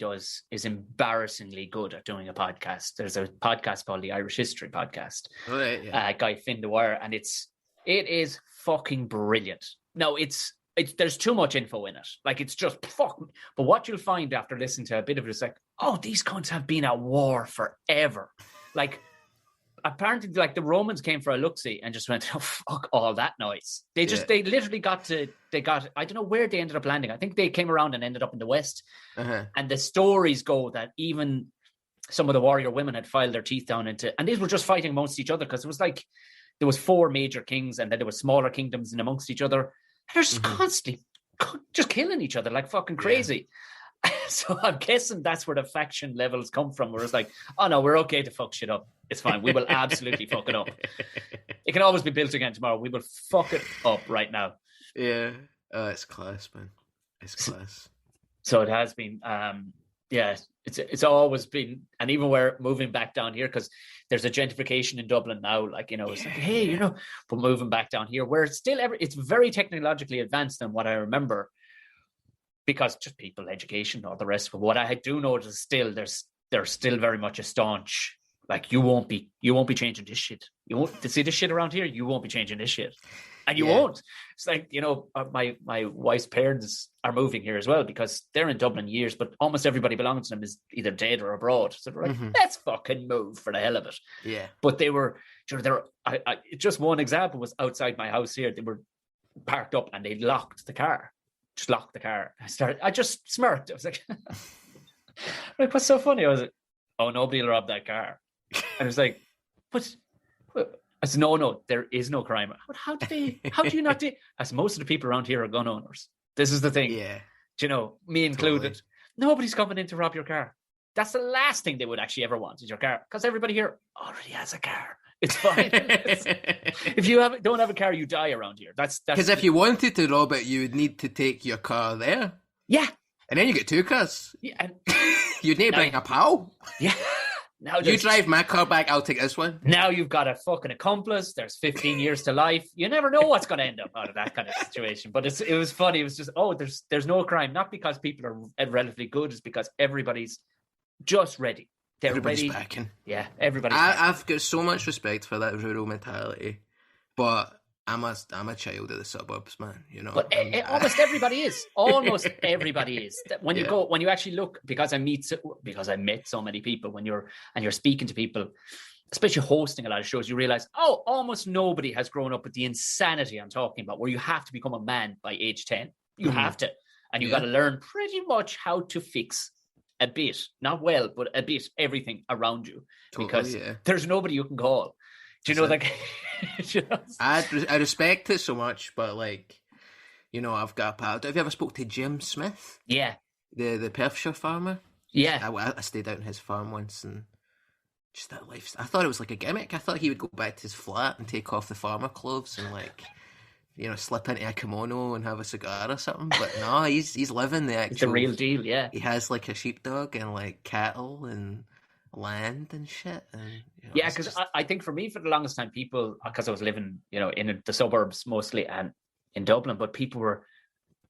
is embarrassingly good at doing a podcast. There's a podcast called the Irish History Podcast. Right, yeah. Guy Finn Dwyer, and it is fucking brilliant. No, there's too much info in it. Like, it's just fuck. But what you'll find after listening to a bit of it is like, oh, these cunts have been at war forever. Like, apparently, like, the Romans came for a look-see and just went, oh, fuck all that noise. They literally I don't know where they ended up landing. I think they came around and ended up in the West. Uh-huh. And the stories go that even some of the warrior women had filed their teeth down into, and these were just fighting amongst each other, because it was like, there was 4 major kings and then there was smaller kingdoms in amongst each other. They're just constantly just killing each other like fucking crazy. Yeah. So I'm guessing that's where the faction levels come from, where it's like, oh no, we're okay to fuck shit up. It's fine. We will absolutely fuck it up. It can always be built again tomorrow. We will fuck it up right now. Yeah. It's class, man. It's class. So it has been, it's always been, and even we're moving back down here, because there's a gentrification in Dublin now, like, it's like, hey, but moving back down here, where it's still it's very technologically advanced than what I remember, because just people, education, all the rest. But what I do notice is still, there's still very much a staunch, like, you won't be changing this shit. You won't to see this shit around here. You won't be changing this shit. And you won't. It's like, my wife's parents are moving here as well, because they're in Dublin years, but almost everybody belonging to them is either dead or abroad. So they're like, let's fucking move for the hell of it. Yeah. But they were, just one example was outside my house here. They were parked up and they locked the car. Just locked the car. I just smirked. I was like, like, what's so funny? I was like, oh, nobody will rob that car. And I was like, but I said, no, there is no crime. How do you not do? As most of the people around here are gun owners. This is the thing. Yeah. Me included. Totally. Nobody's coming in to rob your car. That's the last thing they would actually ever want, is your car. Because everybody here already has a car. It's fine. If you don't have a car, you die around here. That's because if you wanted to rob it, you would need to take your car there. Yeah. And then you get 2 cars. Yeah. You'd need to bring a pal. Yeah. Now you drive my car back, I'll take this one. Now you've got a fucking accomplice. There's 15 years to life. You never know what's going to end up out of that kind of situation. But it was funny. It was just, there's no crime. Not because people are relatively good. It's because everybody's just ready. Everybody's ready. backing. Yeah, everybody's backing. I've got so much respect for that rural mentality. But I'm a child of the suburbs, man. But almost everybody is. Almost everybody is. When you actually look, because I met so many people, when you're speaking to people, especially hosting a lot of shows, you realize, almost nobody has grown up with the insanity I'm talking about, where you have to become a man by age 10. You have to, and you've got to learn pretty much how to fix a bit, not well, but a bit, everything around you, because there's nobody you can call. Do you know, like, I respect it so much, but like, I've got a pal. Have you ever spoke to Jim Smith? Yeah. The Perthshire farmer? Yeah. I stayed out in his farm once, and just that life. I thought it was like a gimmick. I thought he would go back to his flat and take off the farmer clothes and like, slip into a kimono and have a cigar or something. But no, he's living the actual. It's the real deal, yeah. He has like a sheepdog and like cattle and land and shit. And, yeah, because I think for me, for the longest time, people, because I was living, in the suburbs mostly and in Dublin, but people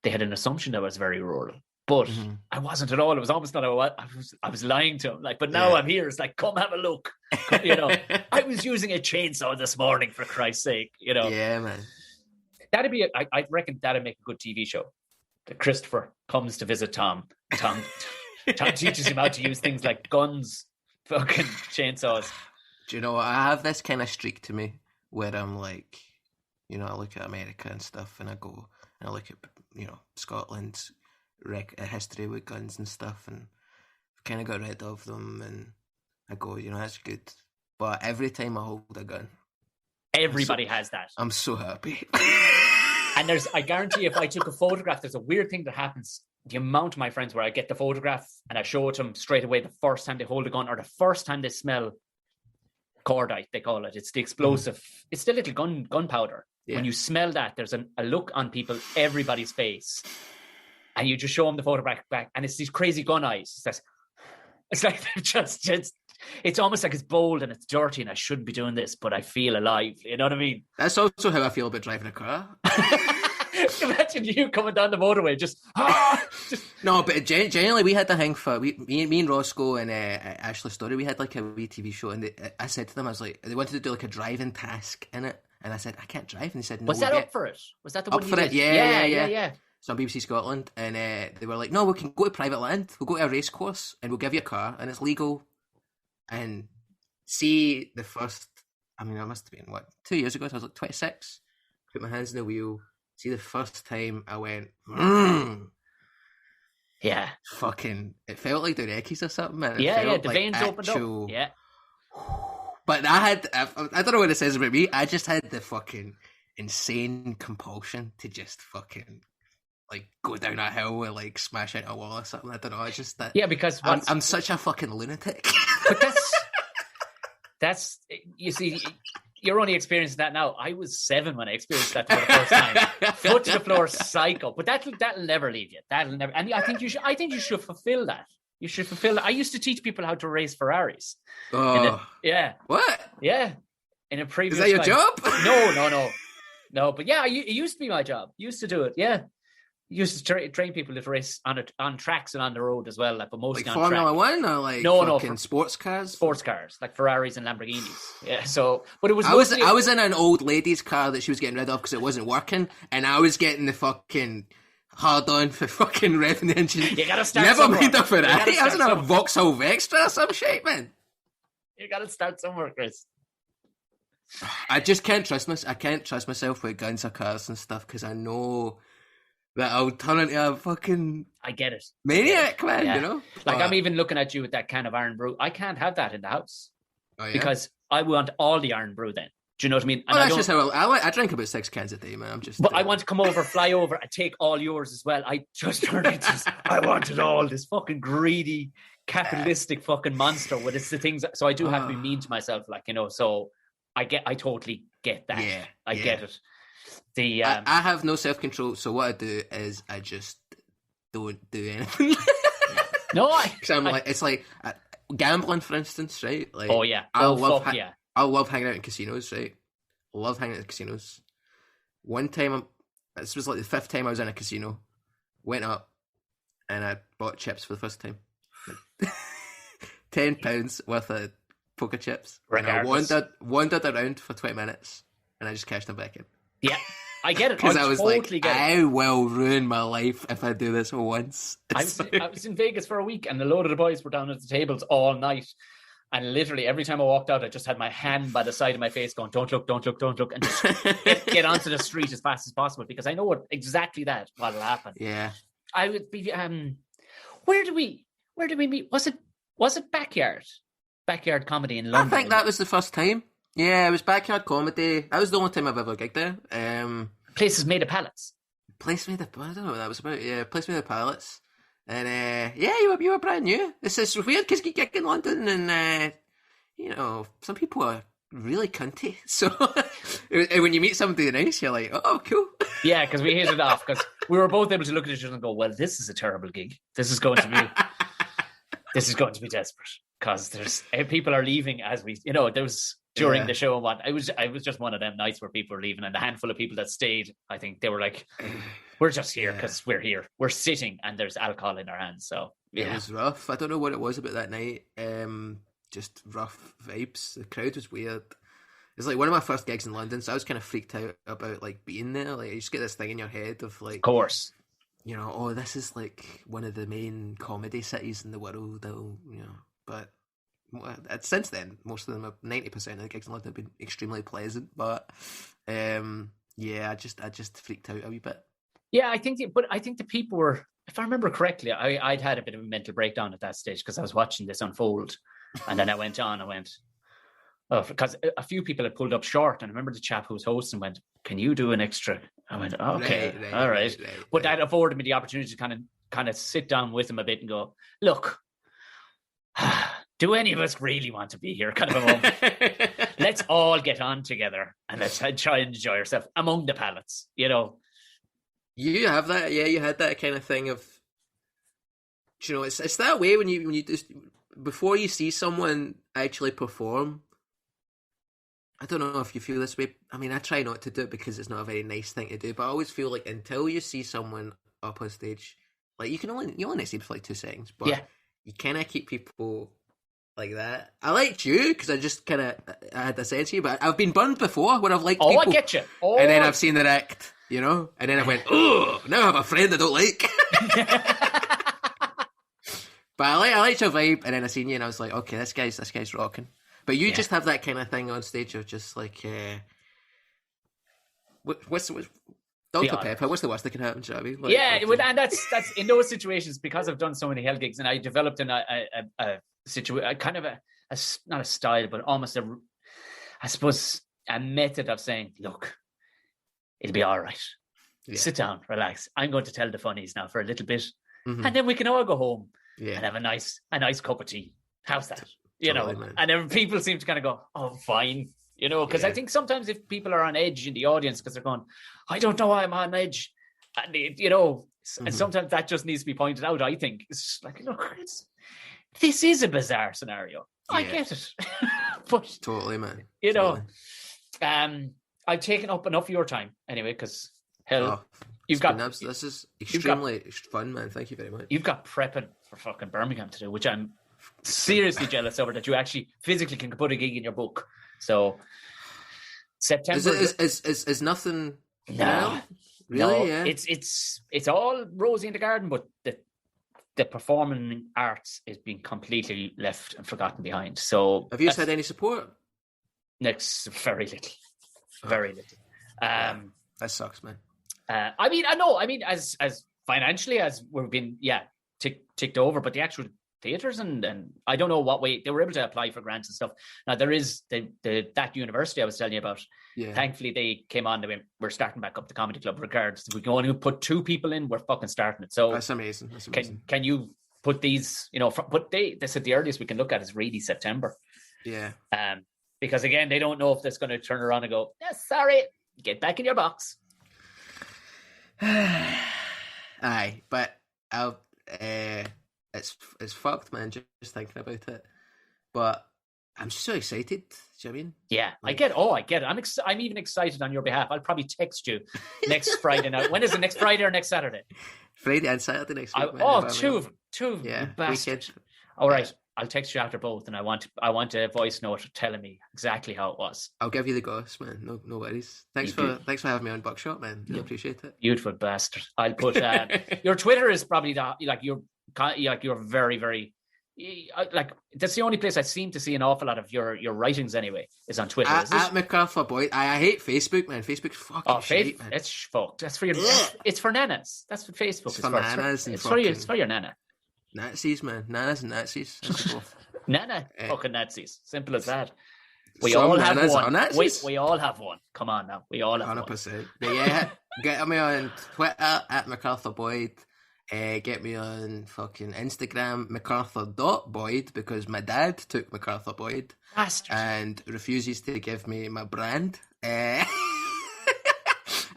they had an assumption that I was very rural. But I wasn't at all. It was almost not I was lying to him. Like, but now I'm here. It's like, come have a look. I was using a chainsaw this morning, for Christ's sake. Yeah, man. That'd be. I reckon that'd make a good TV show. That Christopher comes to visit Tom. Tom teaches him how to use things like guns, fucking chainsaws. Do you know, I have this kind of streak to me where I'm like, I look at America and stuff, and I go and I look at Scotland's history with guns and stuff, and I've kind of got rid of them, and I go, that's good. But every time I hold a gun, everybody has that. I'm so happy. And I guarantee if I took a photograph, there's a weird thing that happens. The amount of my friends where I get the photograph and I show it to them straight away the first time they hold a gun, or the first time they smell cordite, they call it. It's the explosive. It's the little gunpowder. Yeah. When you smell that, there's a look on everybody's face. And you just show them the photograph back, and it's these crazy gun eyes. It's like they're just It's almost like it's bold and it's dirty and I shouldn't be doing this, but I feel alive. You know what I mean? That's also how I feel about driving a car. Imagine you coming down the motorway just No, but generally we had the thing for me and Roscoe and Ashley Story. We had like a wee TV show, and I said to them, I was like, they wanted to do like a driving task in it, and I said I can't drive, and they said no. Was that up for it? Was that the one up you for did? it? Yeah. So on BBC Scotland, and they were like, no, we can go to private land. We'll go to a race course, and we'll give you a car, and it's legal. And see the first, I mean, I must have been, 2 years ago, so I was like 26, put my hands in the wheel, see the first time I went, yeah. Fucking, it felt like the Reckies or something, man. The like veins opened up. Yeah. But I don't know what it says about me, I just had the fucking insane compulsion to just fucking like go down a hill and like smash into a wall or something. I don't know. It's just that. Yeah, because I'm such a fucking lunatic. But that's you see, you're only experiencing that now. I was 7 when I experienced that for the first time. Foot to the floor, psycho. But that'll never leave you. That'll never. And I think you should fulfill that. You should fulfill that. I used to teach people how to race Ferraris. Oh, yeah. What? Yeah. In a previous. Is that your job? No. But yeah, it used to be my job. Used to do it. Yeah. Used to train people to race on tracks and on the road as well, like, but mostly like on Formula track. One or like sports cars? Sports cars, like Ferraris and Lamborghinis. Yeah, so, but it was. I was in an old lady's car that she was getting rid of because it wasn't working, and I was getting the fucking hard on for fucking revving the engine. You gotta start. Never somewhere. mind a Ferrari. I was in a Vauxhall Vextra or some shit, man. You gotta start somewhere, Chris. I just can't trust myself. I can't trust myself with guns or cars and stuff because I know that I'll turn into a fucking. I get it. Maniac, man. Yeah. You know, like I'm even looking at you with that can of Iron Brew. I can't have that in the house because I want all the Iron Brew. Then, do you know what I mean? And that's just how I drink about 6 cans a day, man. I'm just. But I want to come over, fly over, and take all yours as well. I just turned into. I want it all. This fucking greedy, capitalistic fucking monster. With it's the things. So I do have to be mean to myself, like, you know. So I totally get that. Yeah, I get it. I have no self-control, so what I do is I just don't do anything. No, it's like gambling, for instance, right? Like, oh yeah, I love hanging out in casinos, right? Love hanging out in casinos. One time, this was like the 5th time I was in a casino. Went up and I bought chips for the first time. £10 worth of poker chips. Regardless. And I wandered around for 20 minutes and I just cashed them back in. Yeah, I get it. Because I was totally like, I will ruin my life if I do this once. I was in Vegas for a week and a load of the boys were down at the tables all night. And literally every time I walked out, I just had my hand by the side of my face going, don't look, and just get onto the street as fast as possible because I know exactly that what'll happen. Yeah. I would be, where did we meet? Was it Backyard Comedy in London? I think that was the first time. Yeah, it was Backyard Comedy. That was the only time I've ever gigged there. Places made of pallets. Place made of, I don't know what that was about. Yeah, place made of pallets. And you were brand new. This is weird because you gig in London and you know, some people are really cunty. So when you meet somebody nice, you're like, oh, cool. Yeah, because we hit it off because we were both able to look at each other and go, well, this is a terrible gig. This is going to be desperate because there's people are leaving as we, you know, there was. During the show and what I was just one of them nights where people were leaving and the handful of people that stayed, I think they were like, we're just here because we're here. We're sitting and there's alcohol in our hands. So it was rough. I don't know what it was about that night. Just rough vibes. The crowd was weird. It's like one of my first gigs in London, so I was kind of freaked out about like being there. Like you just get this thing in your head of like, of course, you know, oh, this is like one of the main comedy cities in the world. You know, but. Since then, most of them, 90% of the gigs in London have been extremely pleasant. But I just freaked out a wee bit. Yeah, I think the people were, if I remember correctly, I'd had a bit of a mental breakdown at that stage because I was watching this unfold, and then I went, oh, because a few people had pulled up short, and I remember the chap who was hosting went, "Can you do an extra?" I went, "Okay, all right." But that afforded me the opportunity to kind of sit down with him a bit and go, "Look." Do any of us really want to be here? Kind of a moment. Let's all get on together and let's try and enjoy ourselves among the pallets, you know. You have that, yeah. You had that kind of thing of, you know, it's that way when you just before you see someone actually perform, I don't know if you feel this way. I mean, I try not to do it because it's not a very nice thing to do, but I always feel like until you see someone up on stage, like you only see them for like 2 seconds, but you kind of keep people like that. I liked you because I just kind of I had a sense of you, but I've been burned before when I've liked people. I get you. And then I've seen their act, you know, and then I went, oh, now I have a friend I don't like. But I liked your vibe, and then I seen you, and I was like, okay, this guy's rocking. But you just have that kind of thing on stage of just like, what's Dr. Pepper? What's the worst that can happen? Shall we? And that's in those situations, because I've done so many hell gigs, and I developed in a situation, kind of not a style, but almost a method of saying, look, it'll be all right. Yeah. Sit down, relax. I'm going to tell the funnies now for a little bit, and then we can all go home and have a nice cup of tea. How's that? You know, man. And then people seem to kind of go, oh, fine. You know, because I think sometimes if people are on edge in the audience because they're going, I don't know why I'm on edge. And, you know, and sometimes that just needs to be pointed out, I think. It's like, look, this is a bizarre scenario. I get it. But, totally, man. You know, I've taken up enough of your time anyway, because, this is extremely fun, man. Thank you very much. You've got prepping for fucking Birmingham to do, which I'm seriously jealous over, that you actually physically can put a gig in your book. So September is nothing. No, really. No. Yeah, it's all rosy in the garden, but the performing arts is being completely left and forgotten behind. So have you had any support? Very little. That sucks, man. I mean, as financially as we've been, ticked over, but the actual theatres and I don't know what way they were able to apply for grants and stuff. Now there is that university I was telling you about. Yeah. Thankfully they came on. They went, we're starting back up the comedy club regardless. If we can only put 2 people in, we're fucking starting it. So that's amazing. Can you put these? You know, they said the earliest we can look at is really September. Yeah. Because again, they don't know if that's going to turn around and go, sorry, get back in your box. Aye, but I'll. It's fucked, man, just thinking about it. But I'm so excited. Do you know what I mean? Yeah, like, I get it. I'm even excited on your behalf. I'll probably text you next Friday night. When is it? Next Friday or next Saturday? Friday and Saturday next week. Two of them. Yeah, bastard. All right, I'll text you after both, and I want a voice note telling me exactly how it was. I'll give you the goss, man. No worries. Thanks for having me on Buckshot, man. I appreciate it. Beautiful bastard. I'll put your Twitter is probably you're very, very like that's the only place I seem to see an awful lot of your writings anyway is on Twitter. At Macarthur-Boyd. I hate Facebook, man. Facebook's fucking shit, man. It's fucked. That's for your. It's for nanas. That's what Facebook is for. Nanas it's for your nana. Nazis, man. Nanas and Nazis. Nana fucking Nazis. Simple as that. We all have one. We all have one. Come on now. We all have 100%. One. But yeah, get me on Twitter at Macarthur-Boyd. Get me on fucking Instagram, Macarthur.Boyd, because my dad took Macarthur-Boyd and refuses to give me my brand. And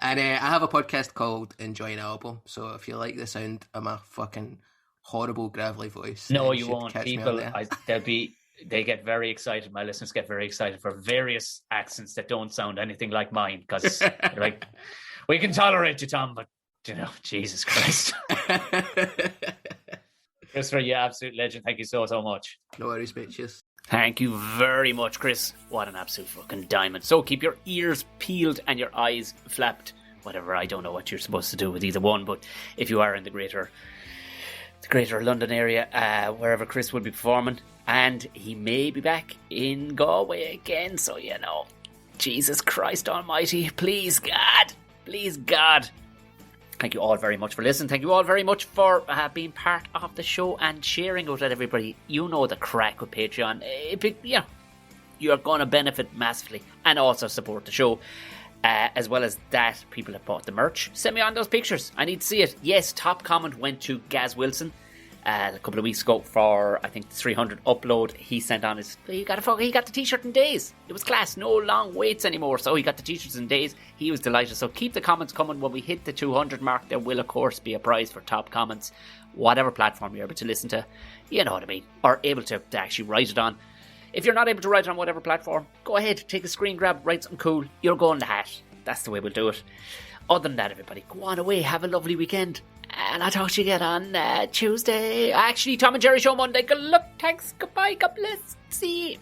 I have a podcast called Enjoy an Album, so if you like the sound of my fucking horrible gravelly voice, no, you won't. People, they get very excited. My listeners get very excited for various accents that don't sound anything like mine, because they're like, we can tolerate you, Tom, but you know, Jesus Christ. Christopher, you absolute legend. Thank you so much. No worries, mate. Cheers. Thank you very much, Chris. What an absolute fucking diamond. So keep your ears peeled and your eyes flapped. Whatever, I don't know what you're supposed to do with either one, but if you are in the greater London area, wherever Chris will be performing, and he may be back in Galway again, so you know, Jesus Christ almighty, please God. Thank you all very much for listening. Thank you all very much for being part of the show and sharing it with everybody. You know the crack with Patreon. You're going to benefit massively and also support the show. As well as that, people have bought the merch. Send me on those pictures. I need to see it. Yes, top comment went to Gaz Wilson a couple of weeks ago for, I think, the 300 upload. He sent on he got the t-shirt in days. It was class. No long waits anymore. So he got the t-shirts in days. He was delighted. So keep the comments coming. When we hit the 200 mark, there will, of course, be a prize for top comments. Whatever platform you're able to listen to, you know what I mean, or able to actually write it on. If you're not able to write on whatever platform, go ahead, take a screen grab, write something cool. You're going to hat. That's the way we'll do it. Other than that, everybody, go on away, have a lovely weekend. And I'll talk to you again on Tuesday. Actually, Tom and Jerry show Monday. Good luck, thanks, goodbye, God bless. See you.